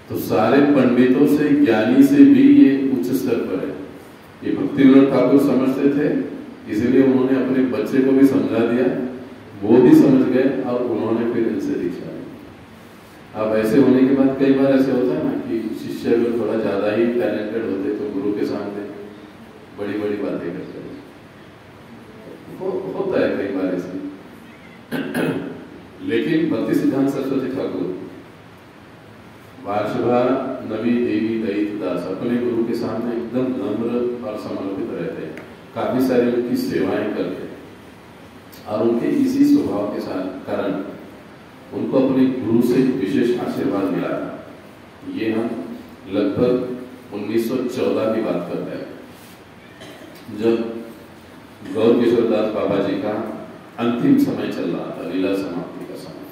तो सारे पंडितों से, ज्ञानी से भी ये उच्च स्तर पर है। ये भक्तिविनोद ठाकुर समझते थे, इसलिए उन्होंने अपने बच्चे को भी समझा दिया, वो भी समझ गए और उन्होंने फिर इनसे दीक्षा ली। अब ऐसे होने के बाद कई बार ऐसे होता है ना कि शिष्य अगर थोड़ा ज्यादा ही टैलेंटेड होते तो गुरु के सामने बड़ी बड़ी बातें करते हैं, होता है कई बार ऐसे। लेकिन भक्ति सिद्धांत सरस्वती ठाकुर, वार्षभा नवी देवी दयित दास अपने गुरु के सामने एकदम नम्र और समर्पित रहते हैं, काफी सारी उनकी सेवाएं करते हैं और उनके इसी स्वभाव के साथ कारण उनको अपने गुरु से विशेष आशीर्वाद मिला था। ये हम लगभग 1914 की बात करते हैं, जब गौर किशोरदास बाबा जी का अंतिम समय चल रहा था, लीला समाप्ति का समय।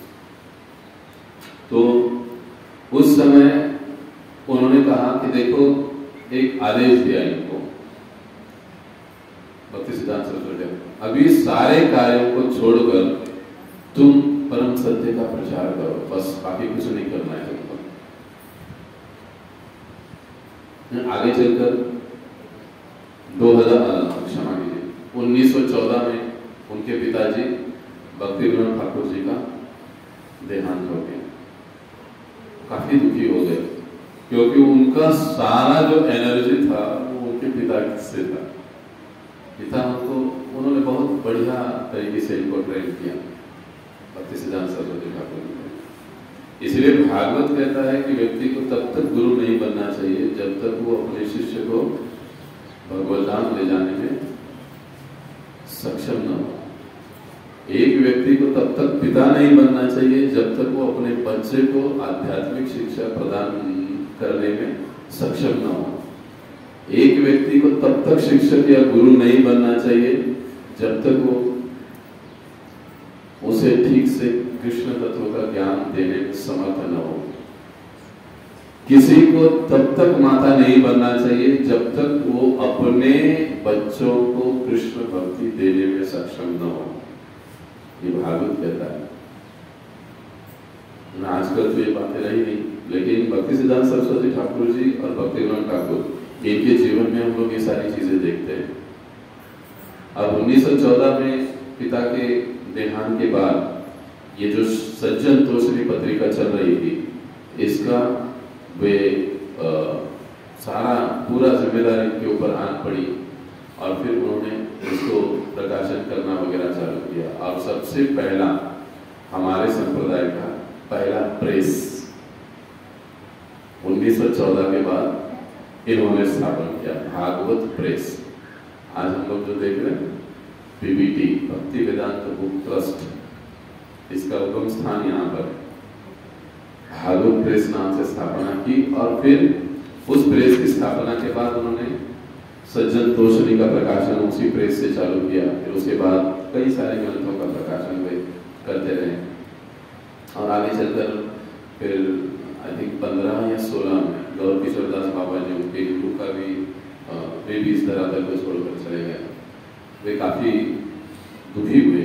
तो उस समय उन्होंने कहा कि देखो, एक आदेश दिया इनको भक्ति सिद्धांत सरस्वती, अभी सारे कार्यों को छोड़कर तुम परम सत्य का प्रचार करो, बस बाकी कुछ नहीं करना है तुमको। आगे चलकर 1914 में उनके पिताजी भक्तिविनोद ठाकुर जी का देहांत हो गया। काफी दुखी हो गए क्योंकि उनका सारा जो एनर्जी था वो उनके पिता से था। पिता उन्होंने बहुत बढ़िया तरीके से इनको ट्रेन किया, भक्ति सिद्धांत सरस्वती ठाकुर जी। इसलिए भागवत कहता है कि व्यक्ति को तब तक गुरु नहीं बनना चाहिए जब तक वो अपने शिष्य को भगवत धाम ले जाने में सक्षम न हो। एक व्यक्ति को तब तक पिता नहीं बनना चाहिए जब तक वो अपने बच्चे को आध्यात्मिक शिक्षा प्रदान करने में सक्षम न हो। एक व्यक्ति को तब तक शिक्षक या गुरु नहीं बनना चाहिए जब तक वो उसे ठीक से कृष्ण तत्व का ज्ञान देने में समर्थ न हो। किसी को तब तक माता नहीं बनना चाहिए जब तक वो अपने बच्चों को कृष्ण भक्ति देने में सक्षम न हो। ये भागवत कहता है। आजकल तो ये बातें रही नहीं, लेकिन भक्ति सिद्धांत सरस्वती ठाकुर जी और भक्तिविनोद ठाकुर इनके जीवन में हम लोग ये सारी चीजें देखते हैं। अब 1914 में पिता के देहांत के बाद ये जो सज्जन तोषणी पत्रिका चल रही थी, इसका वे सारा पूरा जिम्मेदारी के ऊपर आन पड़ी और फिर उन्होंने इसको प्रकाशन करना वगैरह चालू किया। और सबसे पहला हमारे संप्रदाय का पहला प्रेस 1914 के बाद इन्होंने स्थापन किया, भागवत प्रेस। आज हम लोग जो देख रहे हैं पीबीटी, भक्ति वेदांत बुक ट्रस्ट, इसका उगम स्थान यहाँ पर भागवत प्रेस नाम से स्थापना की। और फिर उस प्रेस की स्थापना के बाद उन्होंने सज्जन तोषणी का प्रकाशन उसी प्रेस से चालू किया। फिर उसके बाद कई सारे ग्रंथों का प्रकाशन वे करते रहे और आगे चलकर फिर आई थिंक 15 या 16 में गौर किशोरदास बाबा जी, उनके गुरु का भी वे भी इस धरातल को छोड़कर चले गए। वे काफी दुखी हुए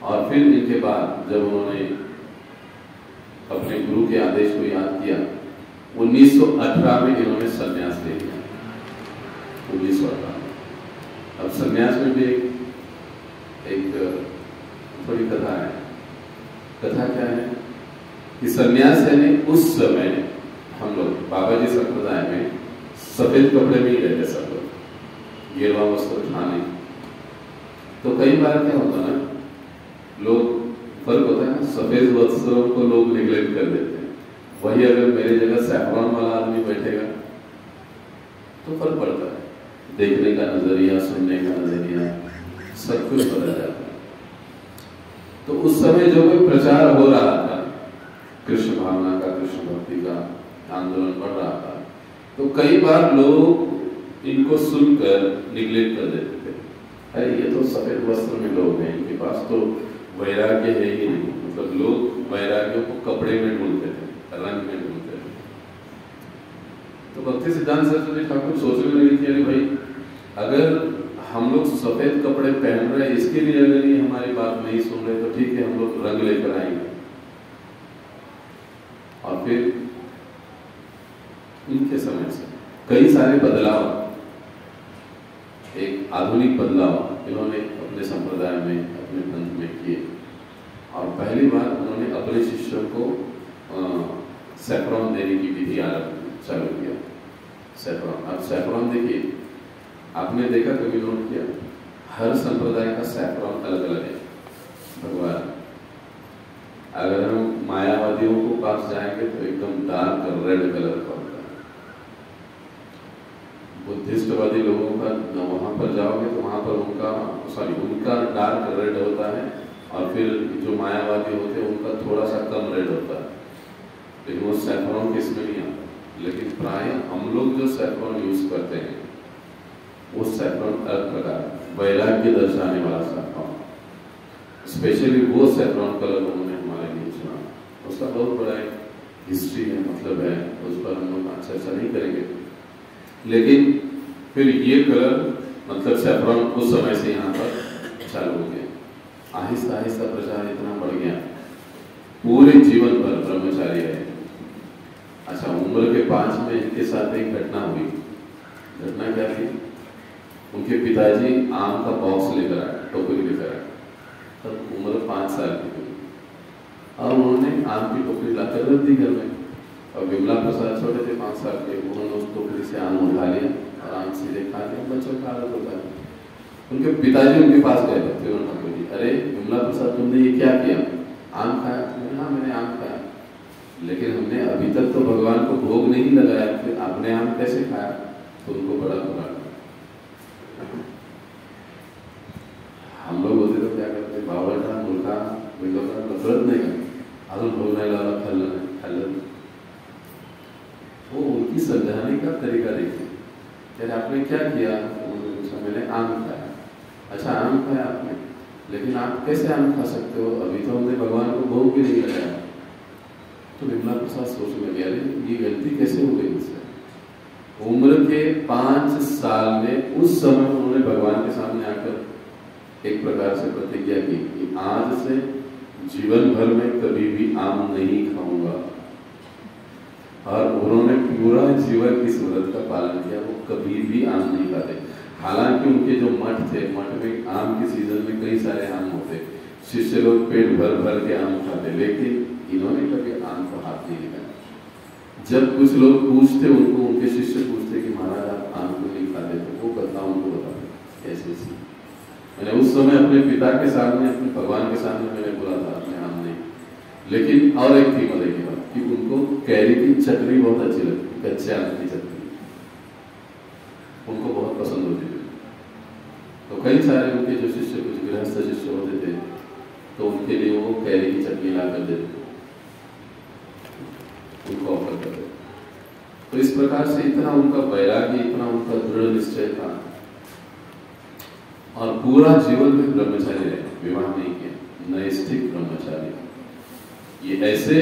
और फिर इनके बाद जब उन्होंने अपने गुरु के आदेश को याद किया, 1918 में इन्होंने संन्यास ले लिया। 1918 अब संन्यास में भी एक थोड़ी कथा है। कथा क्या है कि संन्यास यानी उस समय हम लोग बाबा जी संप्रदाय में सफेद कपड़े में ही रहते सब लोग, गेरुआ वस्त्र था नहीं। तो कई बार क्या होता ना, लोग फर्क होता है ना, सफेद वस्त्रों को लोग निगलेक्ट कर देते हैं। वही अगर मेरे जगह सैफरॉन वाला आदमी बैठेगा तो फर्क पड़ता है, देखने का नजरिया, सुनने का नजरिया, सब कुछ बदल जाता है। तो उस समय जो कोई प्रचार हो रहा था कृष्ण भावना का, कृष्ण भक्ति का आंदोलन बढ़ रहा था, तो कई बार लोग इनको सुनकर निगलेक्ट कर देते थे। अरे ये तो सफेद वस्त्र में लोग हैं, इनके पास तो वैराग्य है ही नहीं। मतलब लोग वैराग्यों को कपड़े में ढूंढते थे, रंग में ढूंढते थे। तो भक्ति सिद्धांत सरस्वती ठाकुर सोचने लगे कि अरे भाई अगर हम लोग सफेद कपड़े पहन रहे हैं, इसके लिए अगर ये हमारी बात नहीं सुन रहे तो ठीक है, हम लोग रंग लेकर आएंगे। और फिर इनके समय से कई सारे बदलाव, एक आधुनिक बदलाव इन्होंने अपने संप्रदाय में, अपने पंथ में किए। और पहली बार उन्होंने अपने शिष्यों को सैफरॉन देने की विधि चालू किया। सैफरॉन, अब सैफरॉन देखिए, आपने देखा, कभी नोट किया, हर संप्रदाय का सैफरॉन अलग अलग है। भगवान, अगर हम मायावादियों को पास जाएंगे तो एकदम डार्क रेड कलर का होता है। बुद्धिस्टवादी लोगों का वहां पर जाओगे तो वहां पर उनका डार्क रेड होता है, और फिर जो मायावादी होते हैं उनका थोड़ा सा कम रेड होता है, लेकिन वो सैफरॉन किसमें नहीं आता। लेकिन प्राय हम लोग जो सैफरॉन यूज करते हैं वो सैफरॉन अलग प्रकार, वैराग्य दर्शाने वाला सैफरॉन, स्पेशली वो सैफरॉन कलर उन्होंने हमारे लिए चुना। उसका बहुत बड़ा हिस्ट्री है, मतलब है, उस पर हम लोग चर्चा नहीं करेंगे। लेकिन फिर ये कलर, मतलब सैफरॉन उस समय से यहाँ पर चालू हो गया। आहिस्ता आहिस्ता प्रचार इतना बढ़ गया, पूरे जीवन भर ब्रह्मचारी रहे। अच्छा, उम्र के 5 में इनके साथ एक घटना हुई। घटना क्या थी? उनके पिताजी आम का बॉक्स लेकर आए, टोकरी लेकर आए, तब उम्र 5 साल की थी, और उन्होंने आम की टोकरी लाकर रख दी घर में। और विमला प्रसाद छोटे थे, 5 साल के, उन्होंने उस टोकरी से आम उठा लिया और आम सीधे खा लिया। बच्चों का आदत होता है। उनके पिताजी उनके पास गए थे, ठाकुर जी, अरे विमला प्रसाद, तुमने ये क्या किया? आम खाया? हाँ, मैंने आम खाया, लेकिन हमने अभी तक तो भगवान को भोग नहीं लगाया, फिर आपने आम कैसे खाया? तो उनको बड़ा बुरा लगा। हम लोग होते तो क्या करते, बावरटा, मुर्गा, नफरत नहीं करते, आलू भोगने वाला खल्लन। वो उनकी समझाने का तरीका देखिए, यार आपने क्या किया? उन्होंने पूछा, मैंने आम खाया। अच्छा, आम खाया आपने, लेकिन आप कैसे आम खा सकते हो? अभी तो हमने भगवान को भोग भी नहीं लगाया। तो विमला प्रसाद सोचने लगे, अरे ये गलती कैसे हो गई मुझसे? उम्र के 5 साल में उस समय उन्होंने भगवान के सामने आकर एक प्रकार से प्रतिज्ञा की कि आज से जीवन भर में कभी भी आम नहीं खाऊंगा। और उन्होंने पूरा जीवन इस व्रत का पालन किया, वो कभी भी आम नहीं खाते। हालांकि उनके जो मठ थे, मठ में आम के सीजन में कई सारे आम होते, शिष्य लोग पेट भर भर के आम खाते, लेकिन इन्होंने कभी आम को हाथ नहीं लगाया। जब कुछ लोग पूछते उनको, उनके शिष्य पूछते कि महाराज आप आम को नहीं खाते, तो वो कथा उनको बताते ऐसे। मैंने उस समय अपने पिता के सामने, अपने भगवान के सामने मैंने बोला था अपने आम नहीं। लेकिन और एक थी मजे की बात कि उनको कैरी की चटनी बहुत अच्छी लगती, कच्चे आम की चटनी उनको बहुत पसंद होती थी। तो कई सारे उनके जो शिष्य, कुछ गृहस्थ शिष्य होते थे, तो उनके लिए वो कैरी की चटनी ला कर देते, उनको ऑफर करते। तो इस प्रकार से इतना उनका वैराग्य, इतना उनका दृढ़ निश्चय था, और पूरा जीवन में ब्रह्मचारी रहे, विवाह नहीं किया, नैष्ठिक ब्रह्मचारी। ये ऐसे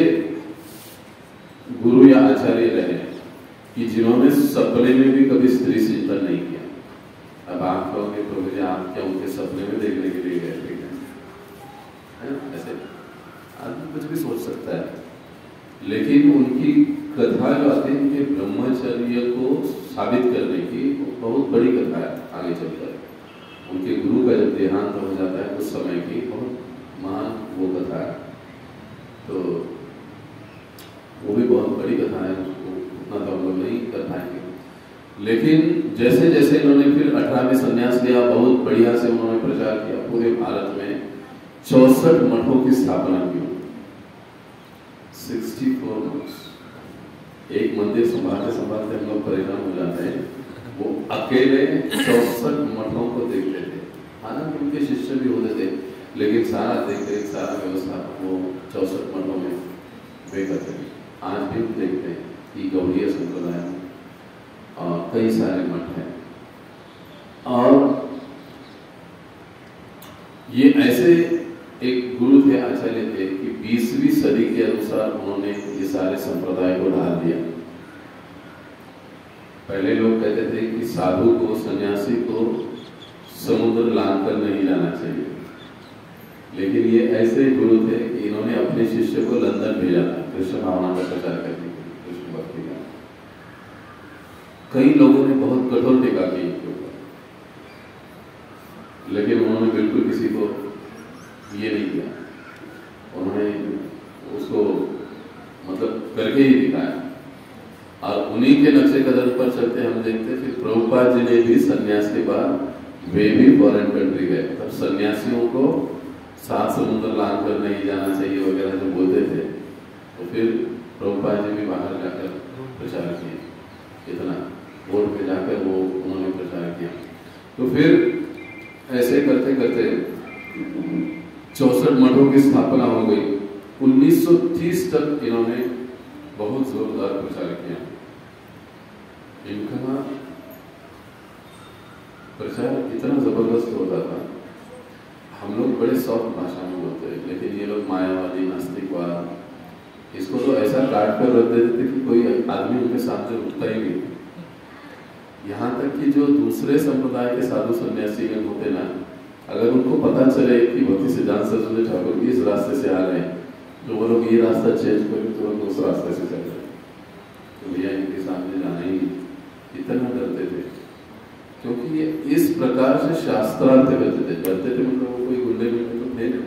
गुरु या आचार्य रहे कि जिन्होंने सपने में भी कभी स्त्री चिंतन नहीं किया। अब आप कहोगे प्रभु जी, आप क्या उनके सपने में देखने के लिए गए थे? ऐसे आदमी कुछ भी सोच सकता है, लेकिन उनकी कथा जो आती है उनके ब्रह्मचर्य को साबित करने की, बहुत बड़ी कथा है आगे चलकर। उनके गुरु का जब देहांत हो जाता है उस समय की बहुत महान वो कथा है, तो वो भी बहुत बड़ी कथा है, उसको उतना तो हम लोग नहीं कर पाएंगे। लेकिन जैसे जैसे इन्होंने फिर 18 में संन्यास लिया, बहुत बढ़िया से उन्होंने प्रचार किया, पूरे भारत में 64 मठों की स्थापना की। 64 मठ, एक मंदिर संभालते संभालते हम लोग परेशान हो जाते हैं। वो अकेले 64 मठों को देखते थे, हालांकि उनके शिष्य भी होते थे, लेकिन सारा देख सारा व्यवस्था वो 64 मठों में वे करते थे। आज भी हम देखते हैं कि गौड़ीय संप्रदाय और कई सारे मठ हैं, और ये ऐसे एक गुरु थे, आचार्य थे कि 20वीं सदी के अनुसार उन्होंने ये सारे संप्रदाय को ढाल दिया। पहले लोग कहते थे कि साधु को, सन्यासी को समुद्र लांघ कर नहीं जाना चाहिए, लेकिन ये ऐसे गुरु थे कि इन्होंने अपने शिष्य को लंदन भेजा था कृष्ण भावना का प्रचार करने के लिए, कृष्ण भक्ति का। कई लोगों ने बहुत कठोर टीका की इनके ऊपर, लेकिन उन्होंने बिल्कुल किसी को ये नहीं किया, उन्होंने उसको मतलब करके ही दिखाया। और उन्हीं के नक्शे कदम पर चलते हम देखते फिर प्रभुपाद जी ने भी सन्यास के बाद वे भी फॉरेन कंट्री गए। तब सन्यासियों को 7 समुद्र लांघ कर नहीं जाना चाहिए वगैरह जो बोलते थे, तो फिर प्रभुपाद जी भी बाहर जाकर प्रचार किए, इतना वोट पे जाकर वो उन्होंने प्रचार किया। तो फिर ऐसे करते करते 64 मठों की स्थापना हो गई। 1930 तक इन्होंने बहुत जोरदार प्रचार किया। इनका प्रचार इतना जबरदस्त होता था, हम लोग बड़े सॉफ्ट भाषा में बोलते हैं, लेकिन ये लोग मायावादी, नास्तिकवाद, इसको तो ऐसा काट कर रख देते थे कि कोई आदमी उनके सामने उठता ही नहीं। यहाँ तक कि जो दूसरे संप्रदाय के साधु सन्यासीगण होते ना, अगर उनको पता चले कि भक्ति सिद्धांत सरस्वती ठाकुर इस रास्ते से आ रहे हैं, तो वो लोग ये रास्ता चेंज करके तुरंत उस रास्ते से चल रहे, तो भैया इनके सामने जाना ही इतना डरते थे, क्योंकि ये इस प्रकार से शास्त्रार्थ करते थे। डरते थे मतलब वो कोई गुंडे गुंडे तो थे नहीं,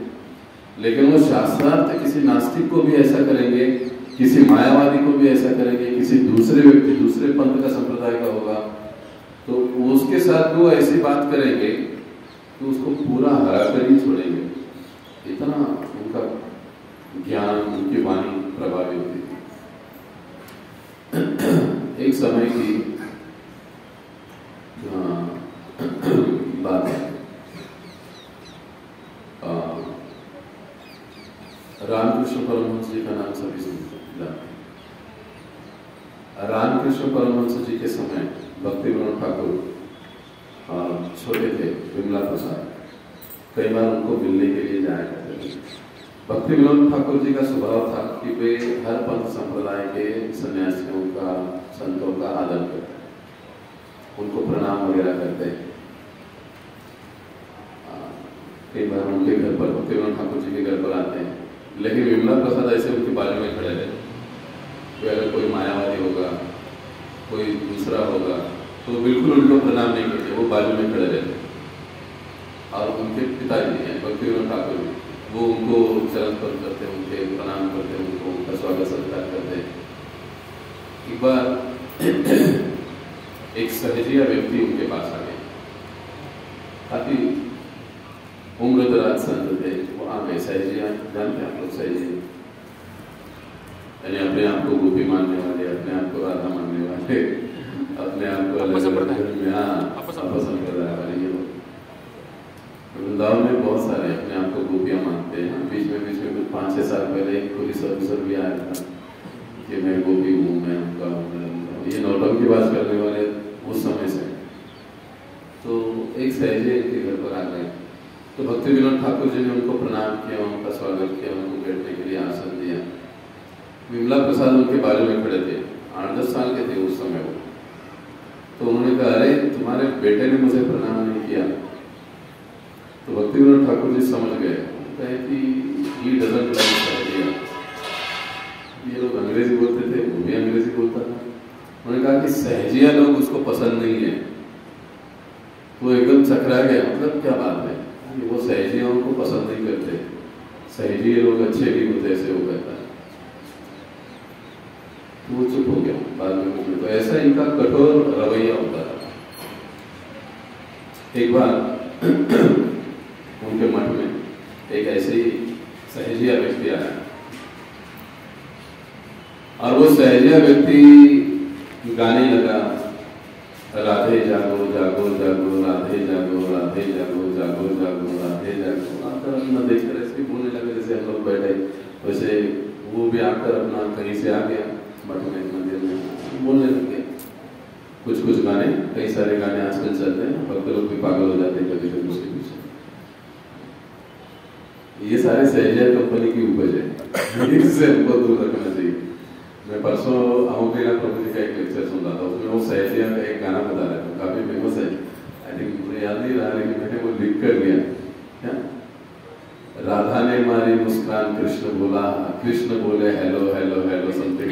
लेकिन वो शास्त्रार्थ किसी नास्तिक को भी ऐसा करेंगे, किसी मायावादी को भी ऐसा करेंगे, किसी दूसरे व्यक्ति, दूसरे पंथ का संप्रदाय का होगा तो उसके साथ वो ऐसी बात करेंगे तो उसको पूरा हरा कर ही छोड़ेंगे। इतना उनका ज्ञान, उनकी वाणी प्रभावी होती थी। एक समय की बात है, रामकृष्ण परमहंस जी का नाम सभी सुनते हैं। रामकृष्ण परमहंस जी के समय भक्ति विनोद ठाकुर छोटे थे, विमला प्रसाद कई बार उनको मिलने के लिए जाया करते थे। भक्ति विनोद ठाकुर जी का स्वभाव था कि वे हर पंथ संप्रदाय के सन्यासियों का, संतों का आदर करते, उनको प्रणाम वगैरह करते। कई बार उनके घर पर, भक्ति विनोद ठाकुर जी के घर पर आते हैं, लेकिन विमला प्रसाद ऐसे उनके बाजू में खड़े रहते। तो अगर कोई मायावादी होगा, कोई दूसरा होगा, तो बिल्कुल उनको प्रणाम नहीं करते, वो बाजू में खड़े रहते। और उनके पिताजी हैं भक्ति विनोद ठाकुर, वो उनको चरण स्पर्श करते, उनके प्रणाम करते, उनको उनका स्वागत सत्कार करते। एक बार एक सहजिया व्यक्ति उनके पास आ गए, काफी उम्रदराज संत थे, वो आ गए। सहजिया जानते हैं आप लोग? सहजिया यानी अपने आप को गोपी मानने वाले, अपने आप को राधा मानने वाले, अपने आप को अलग संप्रदाय वाले। ये लोग वृंदावन में बहुत सारे अपने आप को गोपियां मानते हैं। बीच में कुछ 5-6 साल पहले एक पुलिस ऑफिसर भी आया था कि मैं गोपी हूँ, मैं उनका हूँ। ये नौटंकी बात करने वाले उस समय से। तो एक सहजे के घर पर आ गए, तो भक्ति विनोद ठाकुर जी ने उनको प्रणाम किया, उनका स्वागत किया, उनको बैठने के लिए आसन दिया। विमला प्रसाद उनके बाजू में खड़े थे, 8-10 साल के थे उस समय वो। तो उन्होंने कहा, अरे तुम्हारे बेटे ने मुझे प्रणाम नहीं किया। तो भक्ति विनोद ठाकुर जी समझ गए, कहे कि he doesn't like सहजिया। ये लोग अंग्रेजी बोलते थे, वो भी अंग्रेजी बोलता था। उन्होंने कहा कि सहजिया लोग उसको पसंद नहीं है। तो एकदम चकरा गया, मतलब क्या बात है, वो सहजियों को पसंद नहीं करते, सहजिए लोग अच्छे भी होते, ऐसे वो कहता है। तो वो चुप हो गया बाद में। तो ऐसा इनका कठोर रवैया होता था। एक बार उनके मठ में एक ऐसे ही सहजिया व्यक्ति आया, और वो सहजिया व्यक्ति गाने लगा, राधे जागो जागो जागो, राधे जागो राधे जागो, जागो जागो राधे जागो। आकर अपना देखकर ऐसे बोलने लगे जैसे हम लोग बैठे, वैसे वो भी आकर अपना कहीं से आ गया मठ में, मंदिर में बोलने लग गया कुछ गाने। कई सारे गाने आजकल चलते हैं, भक्त लोग भी पागल हो जाते हैं कभी कभी उसके पीछे। ये सारे सहजिया कंपनी की उपज है, इससे हमको दूर रखना चाहिए। मैं परसों अहोबिला प्रभु जी का एक लेक्चर सुन रहा था, उसमें वो सहजिया का एक गाना बता रहे थे, काफी फेमस है। आई थिंक मुझे याद नहीं रहा, लेकिन मैंने वो लिख कर लिया। क्या? राधा ने मारी मुस्कान, कृष्ण बोला, कृष्ण बोले हेलो हेलो हेलो, समथिंग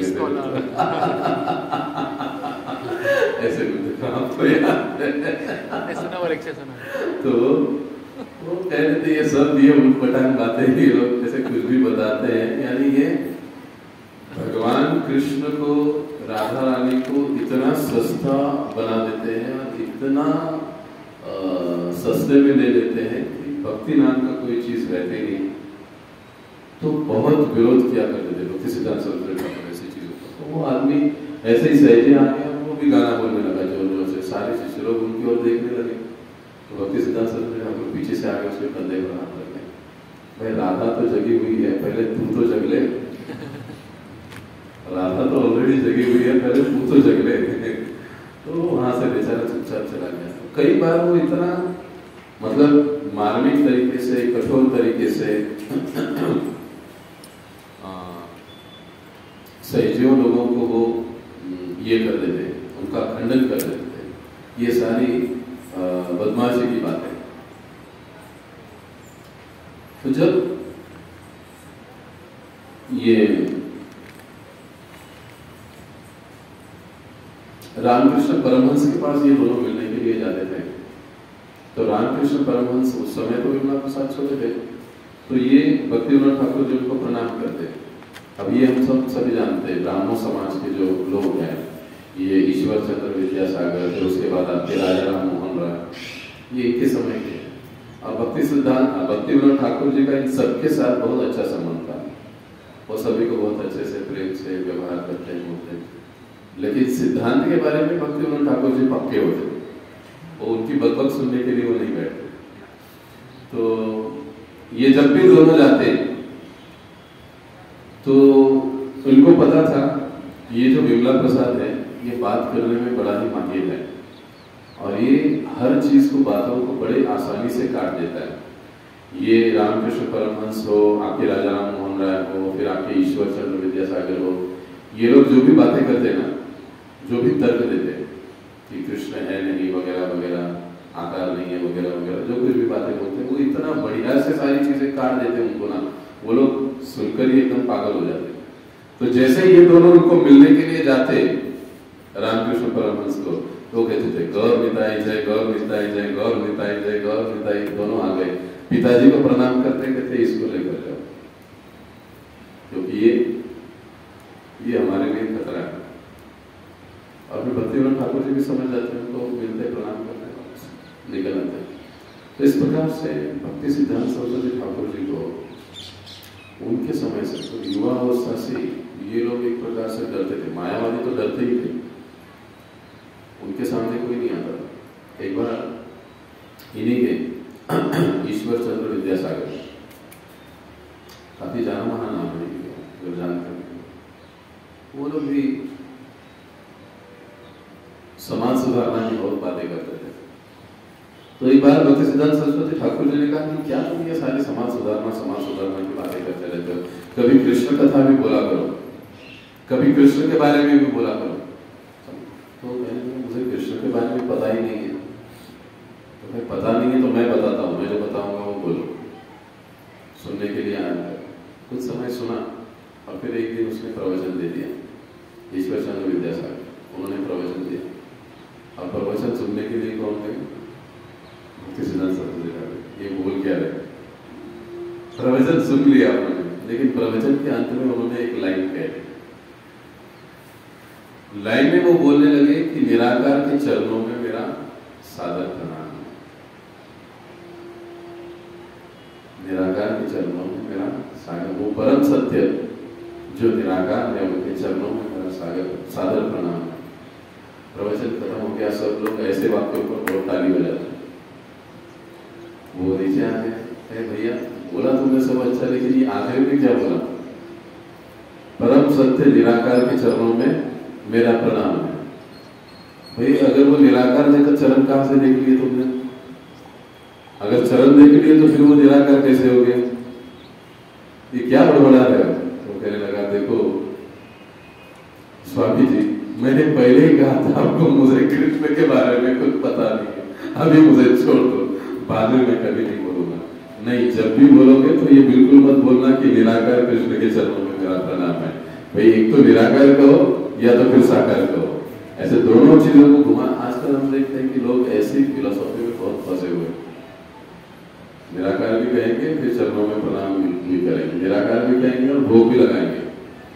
ऐसे कुछ आपको याद है? सुना वो लेक्चर सुना। तो वो कह रहे थे ये सब ये उलटपटांग बातें ये लोग जैसे कुछ भी बताते हैं, यानी ये भगवान कृष्ण को, राधा रानी को इतना सस्ता बना देते हैं और इतना सस्ते में दे देते हैं कि भक्ति नाम का कोई चीज रहती नहीं। तो बहुत विरोध किया करते थे भक्ति सिद्धांत सरस्वती ठाकुर ऐसी चीजों का। तो वो आदमी ऐसे ही सहजे आ गया, वो भी गाना बोलने लगा जोर जोर से, सारे शिष्य लोग उनकी ओर देखने लगे। तो भक्ति सिद्धांत सरस्वती ठाकुर पीछे से आगे उसके कंधे पर हाथ रखे, भाई राधा तो जगी हुई है, पहले तू तो जग ले। राधा तो ऑलरेडी जगी हुई है, पहले तू तो जग ले। तो वहां से बेचारा चुपचाप चला गया। कई बार वो इतना मतलब मार्मिक तरीके से, कठोर तरीके से सहजियों लोगों को वो ये कर देते, उनका खंडन कर देते। ये सारी बदमाशी की बात है। तो जब ये रामकृष्ण परमहंस के पास ये दोनों मिलने के लिए जाते थे, तो रामकृष्ण परमहंस उस समय तो विमला प्रसाद छोटे थे, तो ये भक्तिविनोद ठाकुर जी उनको प्रणाम करते। अब ये हम सब सभी जानते हैं, ब्राह्मण समाज के जो लोग हैं, ये ईश्वर चंद्र विद्यासागर, फिर उसके बाद आपके राजा राम मोहन राय, ये इनके समय के। अब भक्ति सिद्धांत भक्तिविनोद ठाकुर जी का इन सबके साथ बहुत अच्छा संबंध था, वो सभी को बहुत अच्छे से प्रेम से व्यवहार करते हैं, बोलते हैं। लेकिन सिद्धांत के बारे में भक्तिविनोद ठाकुर जी पक्के होते थे, वो उनकी बकबक सुनने के लिए वो नहीं बैठते। तो ये जब भी दोनों जाते तो उनको पता था ये जो विमला प्रसाद है ये बात करने में बड़ा ही माहिर है, और ये हर चीज को, बातों को बड़े आसानी से काट देता है। ये रामकृष्ण परमहंस हो, आपके राजा राम मोहन राय हो, फिर आपके ईश्वर चंद्र विद्यासागर हो, ये लोग जो भी बातें करते ना, जो भी तर्क देते कि कृष्ण है नहीं वगैरह वगैरह, आकार नहीं है वगैरह वगैरह, जो कुछ भी बातें बोलते वो इतना बढ़िया से सारी चीजें काट देते उनको ना, वो लोग सुनकर ही एकदम पागल हो जाते। तो जैसे ये दोनों उनको मिलने के लिए जाते रामकृष्ण परमहंस को, तो कहते थे गौर निताई जय, गौर निताई जय, गौर निताई जय, गौर निताई। दोनों आ गए, पिताजी को प्रणाम करते कहते इसको लेकर जाओ, क्योंकि ये हमारे लिए खतरा है। और फिर भक्तिविनोद ठाकुर जी भी समझ जाते हैं, उनको मिलते, प्रणाम करते हैं, निकल आते हैं। तो इस प्रकार से भक्ति सिद्धांत सरस्वती ठाकुर जी को उनके समय से, तो युवा अवस्था से ये लोग एक प्रकार से डरते थे। मायावादी तो डरते ही थे, उनके सामने कोई नहीं आता। एक बार इन्हीं के ईश्वर चंद्र विद्यासागर, काफी जाना माना नाम है, जो जानते हैं, वो लोग भी समाज सुधारना की बहुत बातें करते थे। तो एक बार भक्ति सिद्धांत सरस्वती ठाकुर जी ने कहा कि क्या तुम ये सारे समाज सुधारना की बातें करते रहते हो, कभी कृष्ण कथा भी बोला करो, कभी कृष्ण के बारे में भी बोला करो। तो मैंने मुझे कृष्ण के बारे में पता ही नहीं है, तो भाई पता नहीं है तो मैं बताता हूँ, मैं जो बताऊंगा वो बोलो, सुनने के लिए आया। कुछ समय सुना और फिर एक दिन उसने प्रवचन दे दिया, ईश्वर चंद्र विद्यासागर, उन्होंने प्रवचन दिया। और प्रवचन सुनने के लिए कौन गए? भक्ति सिद्धांत सरस्वती ठाकुर। ये बोल क्या रहे? प्रवचन सुन लिया उन्होंने, लेकिन प्रवचन के अंत में उन्होंने एक लाइन कही। लाइन में वो बोलने लगे कि निराकार के चरणों में मेरा सादर प्रणाम है, निराकार के चरणों में मेरा सागर, वो परम सत्य जो निराकार है उनके चरणों में मेरा सादर प्रणाम है। प्रवचन खत्म हो गया, सब लोग ऐसे वाक्यों पर बहुत ताली बजाते। वो नीचे आ गए, भैया बोला तुमने सब अच्छा, लेकिन ये आखिर में क्या बोला? परम सत्य निराकार के चरणों में मेरा प्रणाम है। भाई अगर वो निराकार है तो चरण कहां से देख लिए तुमने? अगर चरण देख लिए तो फिर वो निराकार कैसे हो गया? ये क्या बड़बड़ा रहे हो? तो कहने लगा देखो कहा था आपको मुझे कृष्ण के बारे में कुछ पता नहीं है, अभी मुझे छोड़ दो, बाद में मैं कभी नहीं बोलूंगा। नहीं, जब भी बोलोगे तो ये बिल्कुल मत बोलना कि निराकार कृष्ण के चरणों में मेरा प्रणाम है। भाई एक तो निराकार कहो या तो फिर साकार कहो, ऐसे दोनों चीजों को घुमा। आजकल हम देखते हैं कि लोग ऐसी फिलोसॉफी में बहुत फंसे हुए हैं। निराकार भी कहेंगे फिर चरणों में प्रणाम भी करेंगे, निराकार भी कहेंगे और भोग भी लगाएंगे।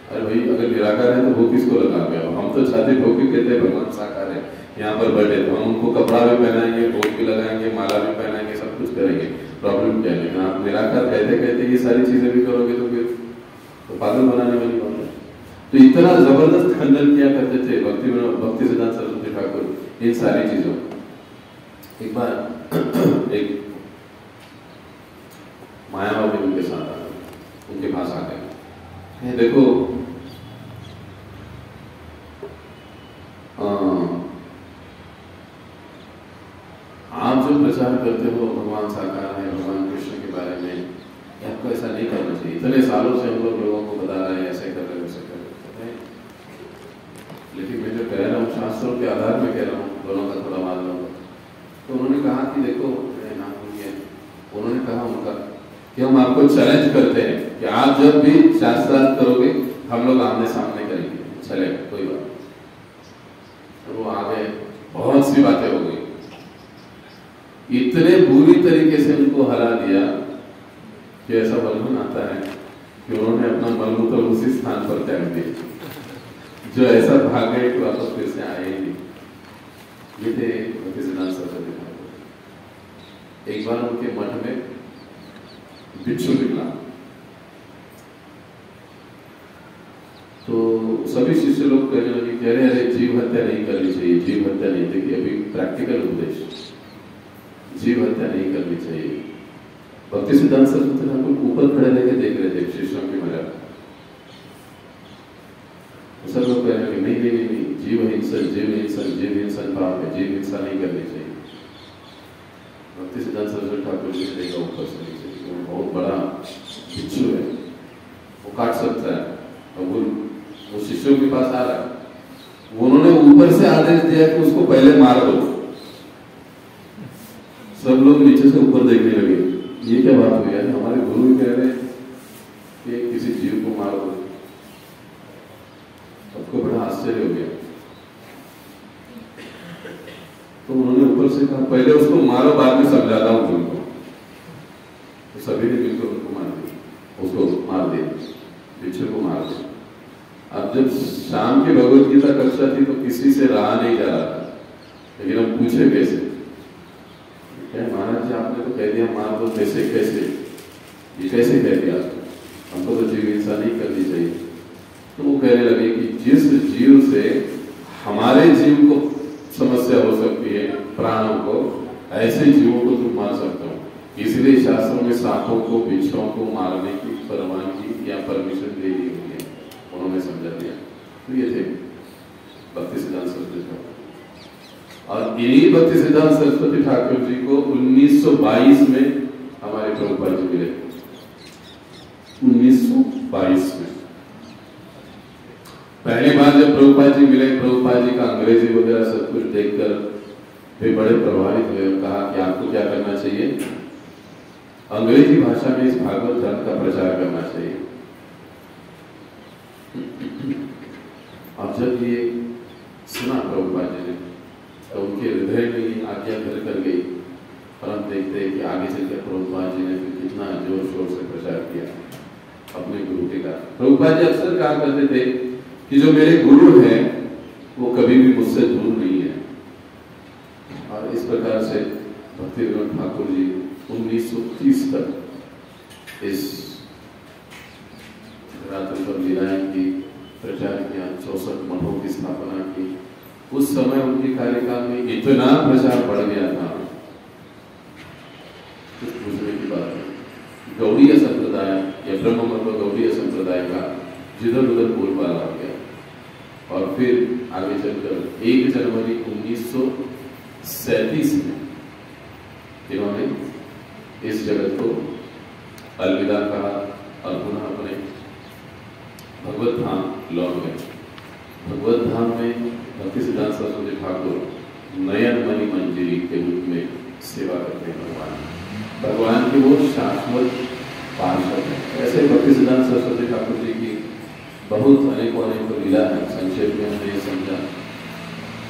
अरे भाई अगर निराकार है तो भोग किसको लगाओगे? हम तो छाती ठोक के कहते हैं भगवान साकार है, यहाँ पर बैठे तो हम उनको कपड़ा भी पहनाएंगे, भोग भी लगाएंगे, माला भी पहनाएंगे, सब कुछ करेंगे, प्रॉब्लम क्या है? लेकिन आप निराकार कहते कहते ये सारी चीजें भी करोगे तो फिर तो पागल बनाने वाली बात है। तो इतना जबरदस्त खंडन किया करते थे भक्ति सिद्धांत सरस्वती ठाकुर इन सारी चीजों। एक बार एक मायावादी उनके साथ आ गए, उनके पास आ गए, देखो आप जो प्रचार करते हो भगवान साकार है, भगवान कृष्ण के बारे में, आपको ऐसा नहीं करना चाहिए। इतने सालों से हम लोगों को बता रहे हैं ऐसे कर रहे वैसे कर रहे, लेकिन मैं जो कह रहा हूँ शास्त्रों के आधार में कह रहा हूँ, दोनों का थोड़ा मान लो। तो उन्होंने कहा कि देखो, उन्होंने कहा उनका कि हम आपको चैलेंज करते हैं कि आप जब भी शास्त्रार्थ करोगे हम लोग आमने सामने करेंगे, चले कोई बात। तो वो आगे बहुत सी बातें हो गई, इतने बुरी तरीके से उनको हरा दिया कि ऐसा वर्णन आता है कि उन्होंने अपना मलमूत्र उसी स्थान पर त्याग दिया, जो ऐसा भाग गए कि वापस फिर से आए ही नहीं। ये थे भक्ति सिद्धांत सरस्वती ठाकुर। एक बार उनके मठ में बिच्छू निकला, तो सभी शिष्य लोग कहने लगे कह रहे अरे जीव हत्या नहीं करनी चाहिए, जीव हत्या नहीं। देखिए अभी प्रैक्टिकल उपदेश, जीव हत्या नहीं करनी चाहिए। भक्ति सिद्धांत सरस्वती ठाकुर ऊपर खड़े लेके देख रहे थे शिष्यों की मजाक। सब लोग कहने लगे नहीं नहीं नहीं, जीव हिंसन, जीव हिंसन, जीव हिंसन पाप है, जीव हिंसा नहीं करनी चाहिए। भक्ति सिद्धांत सरस्वती ठाकुर जी ने देखा ऊपर से नीचे, बहुत बड़ा बिच्छू है, वो काट सकता है, और वो शिष्यों के पास आ रहा है। उन्होंने ऊपर से आदेश दिया कि उसको पहले मार दो। सब लोग नीचे से ऊपर देखने लगे, ये क्या बात हुई है? हमारे गुरु कह रहे कि किसी जीव को मार दो। सबको बड़ा आश्चर्य हो गया। तो उन्होंने ऊपर से कहा पहले उसको मारो, बाद में समझाता हूं तुमको। तो सभी ने मिलकर उनको मार दिया, उसको मार दिया, बिच्छू को मार दिया। अब जब शाम की भगवत गीता कक्षा थी तो किसी से रहा नहीं जा रहा था, लेकिन हम पूछे कैसे? क्या महाराज जी आपने तो कह दिया मार दो, कैसे कैसे, ये कैसे कह दिया? हमको तो जीव हिंसा नहीं करनी चाहिए। तो वो कहने लगे कि जिस जीव से हमारे जीव को समस्या हो सकती है, प्राणों को, ऐसे जीवों को तुम मार सकते हो। इसलिए शास्त्रों में सांपों को, बिच्छुओं को मारने की परवानगी या परमिशन दे दी हुई है। उन्होंने समझा दिया। तो ये थे भक्ति सिद्धांत सरस्वती ठाकुर। और इन्हीं भक्ति सिद्धांत सरस्वती ठाकुर जी को 1922 में हमारे प्रभुपाद जी मिले। 1922 में पहली बार जब प्रभुपाद जी मिले, प्रभुपाद जी का अंग्रेजी वगैरह सब कुछ देखकर वे बड़े प्रभावित हुए और कहा कि आपको क्या करना चाहिए? अंग्रेजी भाषा में इस भागवत धर्म का प्रचार करना चाहिए। अब जब ये सुना प्रभुपाद जी ने तो उनके हृदय में ये आज्ञा कर गई। और हम देखते हैं कि आगे चलकर प्रभुपाद जी ने फिर कितना जोर शोर से प्रचार किया अपने गुरु के का। प्रभुपाद जी अक्सर कहा करते थे कि जो मेरे गुरु हैं वो कभी भी मुझसे दूर नहीं है। और इस प्रकार से भक्ति विनोद ठाकुर जी 1930 तक इस धरातल पर लीलाएं की, प्रचार किया, 64 मठों की स्थापना की। उस समय उनके कार्यकाल में इतना प्रचार बढ़ गया था, कुछ पूछने की बात है। गौड़ीय संप्रदाय या ब्रह्म मत गौड़ीय संप्रदाय का जिधर उधर बोलबाला हो गया। और फिर आगे चलकर 1 जनवरी 1937 में इन्होंने इस जगत को अलविदा कहा और पुनः अपने भगवत धाम लौट गए। भगवत धाम में भक्ति सिद्धांत सरस्वती ठाकुर नयन मणि मंजरी के रूप में सेवा करते हैं भगवान की वो शाश्वत पार्षद है। ऐसे भक्ति सिद्धांत सरस्वती ठाकुर जी की बहुत अनेकों लीला है। संक्षेप में हमने ये समझा।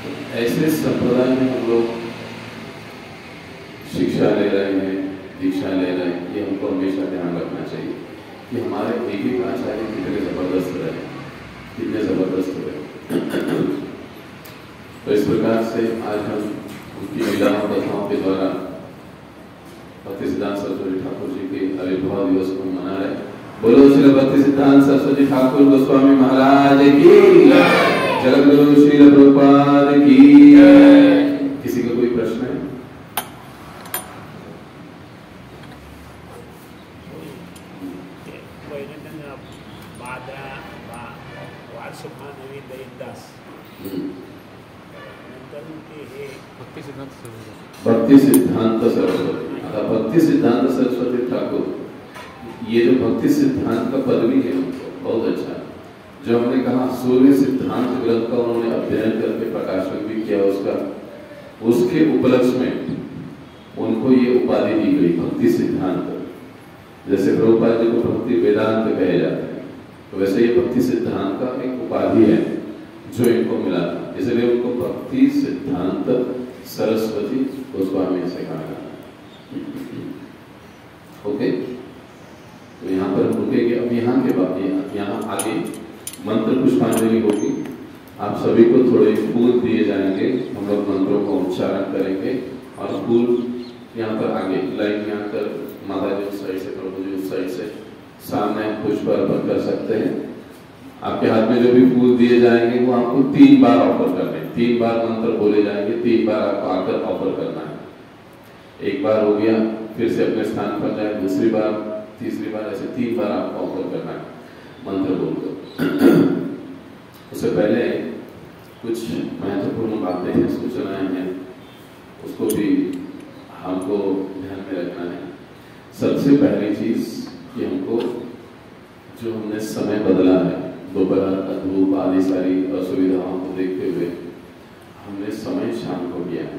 तो ऐसे संप्रदाय में हम लोग शिक्षा ले रहे हैं, दीक्षा ले रहे हैं, ये हमको हमेशा ध्यान रखना चाहिए कि हमारे एक ही आचार्य कितने जबरदस्त रहे, कितने जबरदस्त रहे। तो इस प्रकार से आज हम उनकी लीलाओं कथाओं के द्वारा भक्ति सिद्धांत सरस्वती ठाकुर जी के आविर्भाव दिवस को मना रहे। बोलो श्री भक्ति सिद्धांत सरस्वती ठाकुर गोस्वामी महाराज की, जगद्गुरु श्रील प्रभुपाद की। किसी का कोई प्रश्न है? भक्ति सिद्धांत सरस्वती, भक्ति सिद्धांत सरस्वती ठाकुर, ये जो भक्ति सिद्धांत का पदवी है बहुत अच्छा है। जो हमने कहा सूर्य सिद्धांत ग्रंथ का उन्होंने अध्ययन करके प्रकाशन भी किया, उसके उपलक्ष्य में उनको ये उपाधि दी गई भक्ति सिद्धांत। जैसे प्रभुपाद जी को भक्ति वेदांत कहे जाते हैं, तो वैसे ये भक्ति सिद्धांत का एक उपाधि है जो इनको मिला था, इसलिए उनको भक्ति सिद्धांत सरस्वती गोस्वामी से कहा गया। ओके, तो यहाँ पर रुकेंगे। अब यहाँ के बाद यहाँ आगे मंत्र पुष्पांजलि होगी। आप सभी को थोड़े फूल दिए जाएंगे, हम लोग मंत्रों का उच्चारण करेंगे और फूल यहाँ पर आगे लाइन में आकर माता जी उस साइड से, प्रभु जी उस साइड से सामने पुष्प अर्पण कर सकते हैं। आपके हाथ में जो भी फूल दिए जाएंगे वो आपको 3 बार ऑफर करने हैं। 3 बार मंत्र बोले जाएंगे, 3 बार आपको आकर ऑफर करना है। एक बार हो गया, फिर से अपने स्थान पर जाए, दूसरी बार, तीसरी बार, ऐसे 3 बार आपको ऑफर करना है मंत्र बोलकर। उससे पहले कुछ महत्वपूर्ण बातें हैं, सूचनाएं हैं, उसको भी हमको ध्यान में रखना है। सबसे पहली चीज कि हमको जो हमने समय बदला है, दोपहर का धूप आदि सारी असुविधाओं को देखते हुए हमने समय शाम को किया है।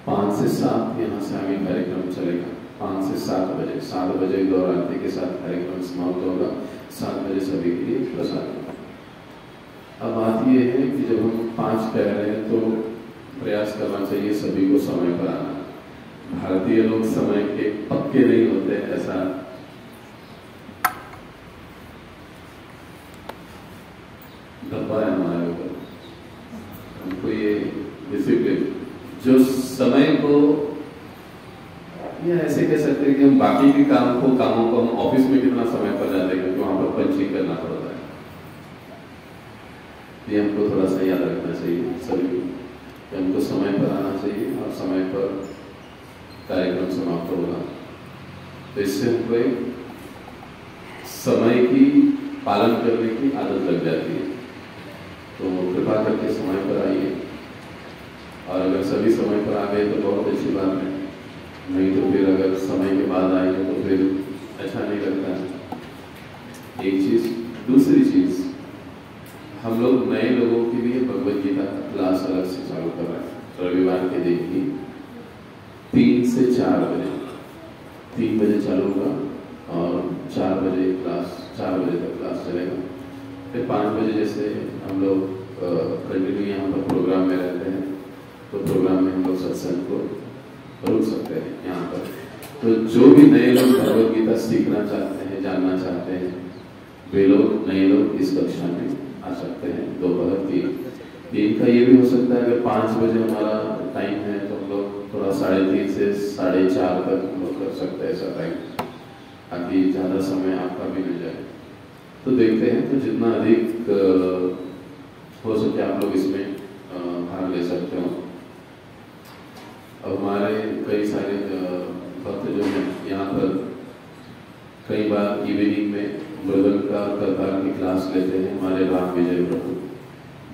5 से 7 यहाँ से आगे कार्यक्रम चलेगा। 5 से 7 बजे, 7 बजे गौरांती के साथ कार्यक्रम समाप्त होगा। 7 बजे सभी के लिए प्रसाद होगा। अब बात यह है कि जब हम 5 कह रहे हैं तो प्रयास करना चाहिए सभी को समय पर आना। भारतीय लोग समय के पक्के नहीं होते, ऐसा धब्बा है हमारे ऊपर। हमको ये डिसिप्लिन जो समय को, या ऐसे कह सकते हैं कि हम बाकी के कामों को हम ऑफिस में कितना समय पर जाते हैं क्योंकि वहां पर पंचिंग करना पड़ता है। ये हमको थोड़ा सा याद रखना चाहिए सभी को, हमको समय पर आना चाहिए और समय पर कार्यक्रम समाप्त होगा। तो इससे हमको समय की पालन करने की आदत लग जाती है। तो कृपा करके समय पर आइए, और अगर सभी समय पर आ गए तो बहुत अच्छी बात है, नहीं तो फिर अगर समय के बाद आएंगे तो फिर अच्छा नहीं लगता है। एक चीज। दूसरी चीज, हम लोग नए लोगों के लिए भगवद गीता का क्लास अलग से चालू कर रहे हैं रविवार के दिन ही 3 से 4 बजे। 3 बजे चालू होगा और 4 बजे क्लास, 4 बजे तक क्लास चलेगा। फिर 5 बजे जैसे हम लोग कंटिन्यू यहाँ पर प्रोग्राम में रहते हैं, तो प्रोग्राम में हम लोग सत्संग को रुक सकते हैं यहाँ पर। तो जो भी नए लोग भगवद गीता सीखना चाहते हैं, जानना चाहते हैं, वे लोग, नए लोग इस कक्षा में आ सकते हैं। दोपहर 3 का ये भी हो सकता है अगर 5 बजे हमारा टाइम है तो हम लोग थोड़ा 3:30 से 4:30 तक हम लोग कर सकते हैं ऐसा टाइम, ताकि ज़्यादा समय आपका भी मिल जाए। तो देखते हैं, तो जितना अधिक हो सके आप लोग इसमें भाग ले सकते हो। अब हमारे कई सारे भक्त जो हैं यहाँ पर कई बार इवनिंग में मृदंग का करतार की क्लास लेते हैं हमारे राम विजय प्रभु।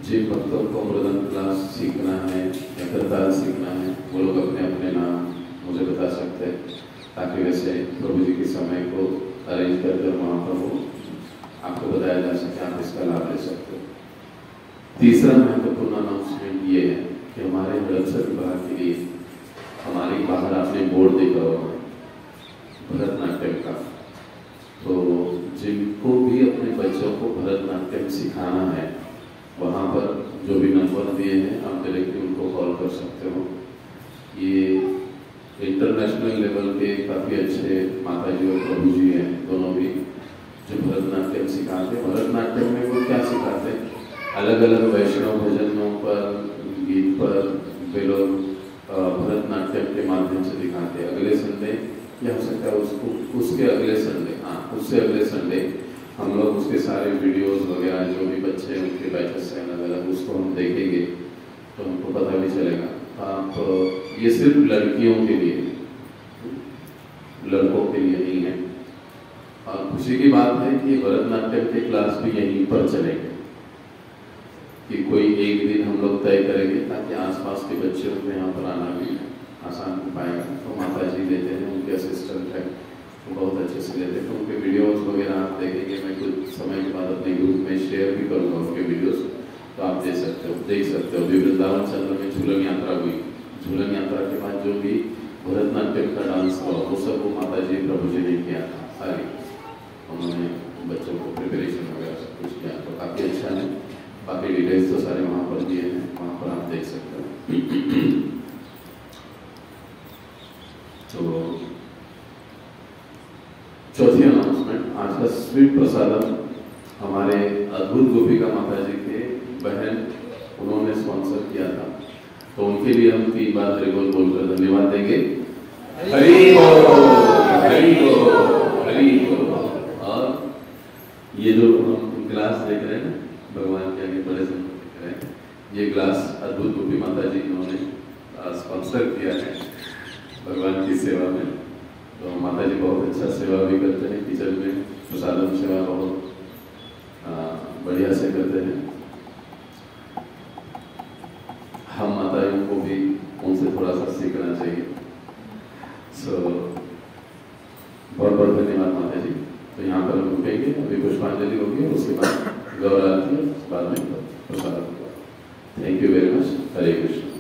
जिन भक्तों को मृदंग क्लास सीखना है या करतार सीखना है वो लोग अपने अपने नाम मुझे बता सकते हैं, ताकि वैसे प्रभु जी के समय को अरेंज कर वहाँ पर वो आपको बताया जा सके, आप इसका लाभ ले सकते हो। तीसरा महत्वपूर्ण महत्वपूर्ण अनाउंसमेंट ये है कि हमारे हड़पसर विभाग के लिए हमारे बाहर आपने बोर्ड देखा होगा भरतनाट्यम का, तो जिनको भी अपने बच्चों को भरतनाट्यम सिखाना है वहाँ पर जो भी नंबर दिए हैं आप डायरेक्टली उनको कॉल कर सकते हो। ये इंटरनेशनल लेवल के काफ़ी अच्छे माताजी और प्रभु जी हैं, दोनों भी, जो भरतनाट्यम सिखाते हैं। भरतनाट्यम में वो क्या सिखाते हैं, अलग अलग वैष्णव भजनों पर, गीत पर वे लोग भरतनाट्यम के माध्यम से दिखाते हैं। अगले संडे या हो सकता है उसके अगले संडे, हाँ उससे अगले संडे हम लोग उसके सारे वीडियोस वगैरह जो भी बच्चे उनके बैचेस हैं अलग अलग, उसको हम देखेंगे तो हमको पता भी चलेगा। आप ये सिर्फ लड़कियों के लिए, लड़कों के लिए नहीं है। और खुशी की बात है कि भरतनाट्यम के क्लास भी यहीं पर चलेंगे, कि कोई एक दिन हम लोग तय करेंगे ताकि आसपास के बच्चों को यहाँ पर आना भी आसान हो पाएगा। तो माता जी देते हैं, उनके असिस्टेंट है, वो बहुत अच्छे से लेते हैं, तो उनके वीडियोस वगैरह आप देखेंगे। मैं कुछ समय के बाद अपने ग्रुप में शेयर भी करूँगा उनके वीडियोस, तो आप देख सकते हो। अभी वृंदावन चंद्र में झूलन यात्रा हुई, झूलन यात्रा के बाद जो भी भरतनाट्यम का डांस हुआ वो सब वो माता जी प्रभु जी ने किया था, सारी उन्होंने बच्चों को प्रिपरेशन वगैरह सब कुछ किया, तो काफ़ी अच्छा है। बाकी डिटेल्स तो सारे वहाँ पर दिए हैं, वहाँ पर आप देख सकते हो। तो चौथी अनाउंसमेंट, आज का स्वीट प्रसादम हमारे अद्भुत गोपिका माता जी के बहन उन्होंने स्पॉन्सर किया था, तो उनके लिए हम 3 बार हरि बोल बोलकर धन्यवाद देंगे। हरि बोल, हरि बोल, हरि बोल। और ये जो हम ग्लास देख रहे हैं भगवान के आगे बड़े से देख रहे हैं, ये ग्लास अद्भुत गोपी माता जी इन्होंने स्पॉन्सर किया है भगवान की सेवा में। तो माता जी बहुत अच्छा सेवा भी करते हैं, किचन में प्रसादम सेवा बहुत बढ़िया से करते हैं। हम माताओं को भी उनसे थोड़ा सा सीखना चाहिए। बहुत बहुत धन्यवाद माता जी। तो यहाँ पर हम रुकेंगे, अभी पुष्पांजलि होगी, उसके बाद गौर आरती, बाद में प्रसाद होगा। Thank you very much. Hare Krishna.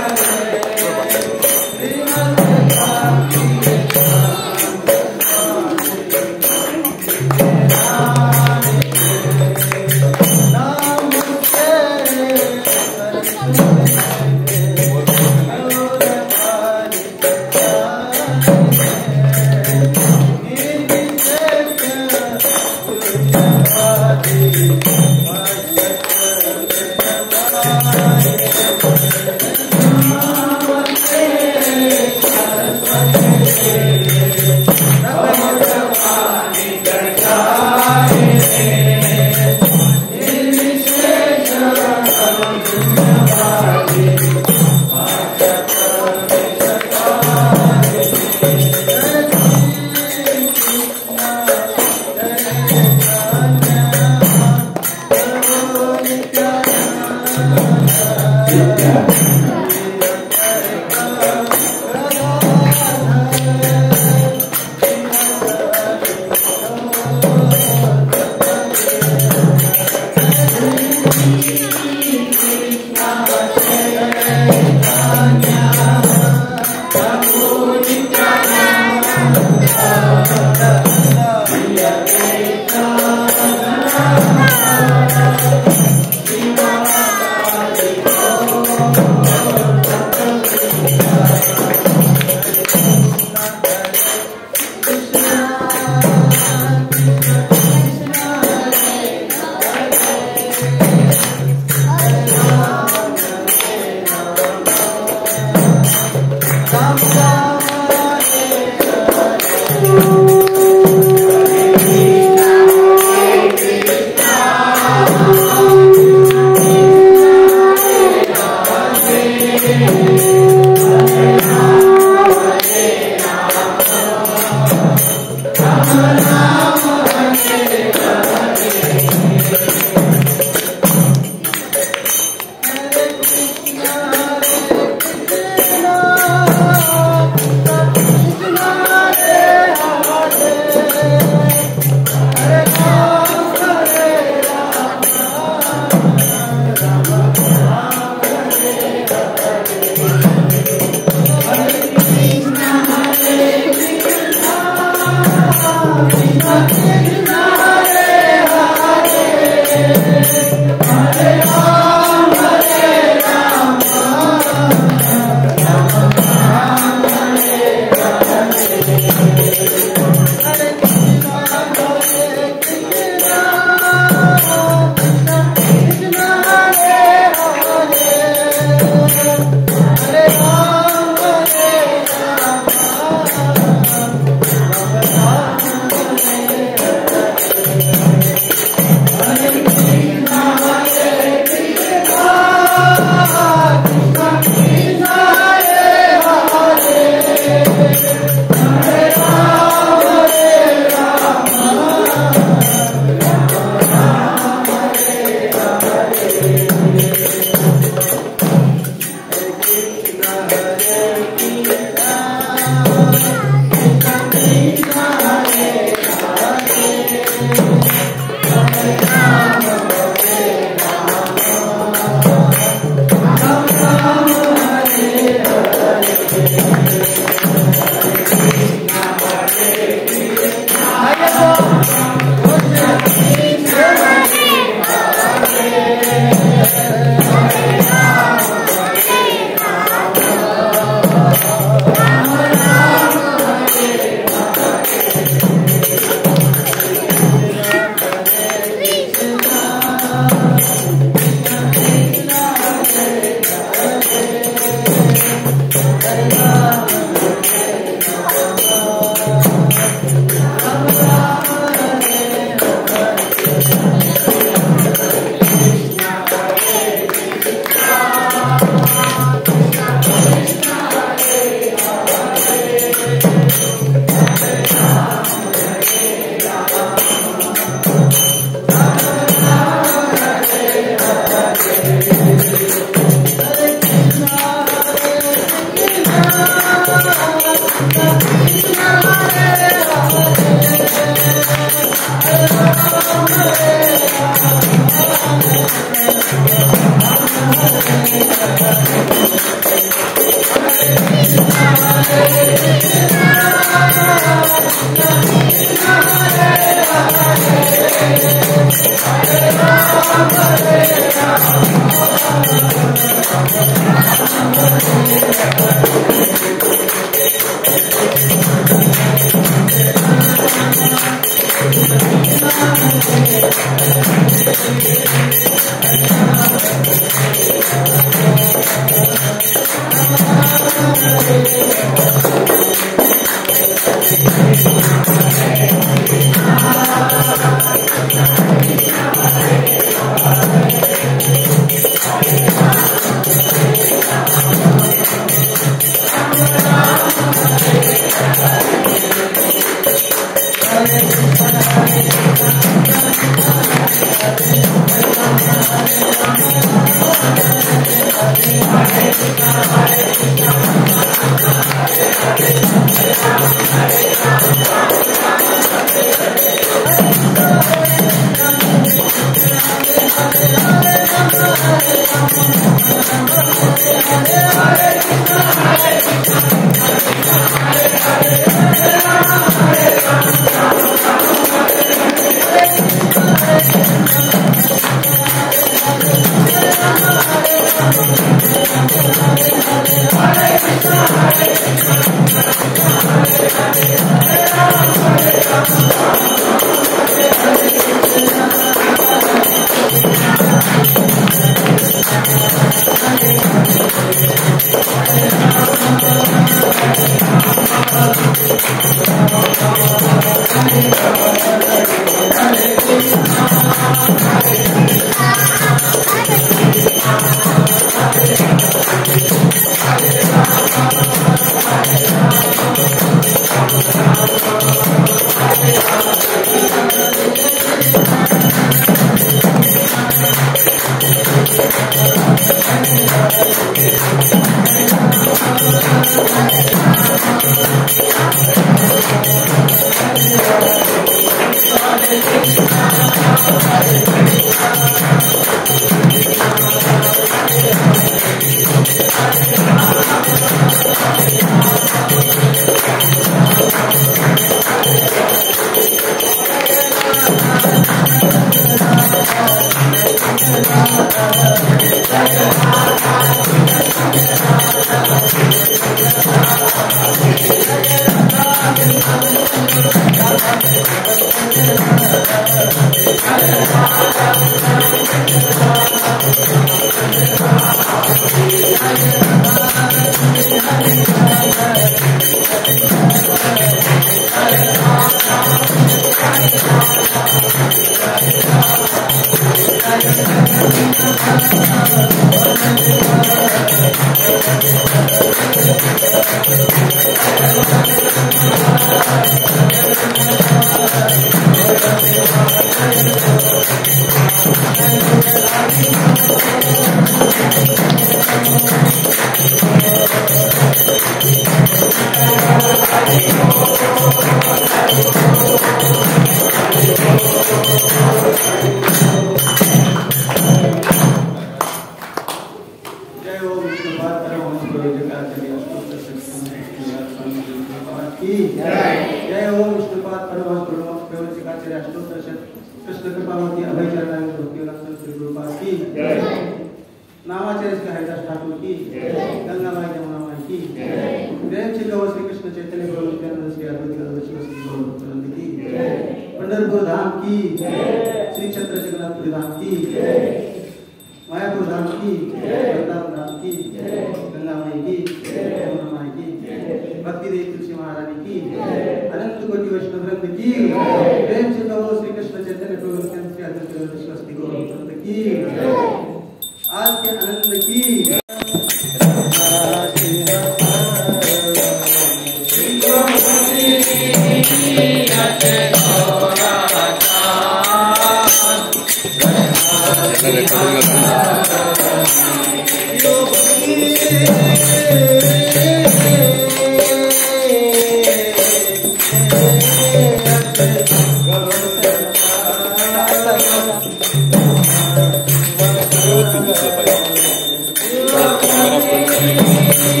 Camera front camera front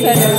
लगेगा।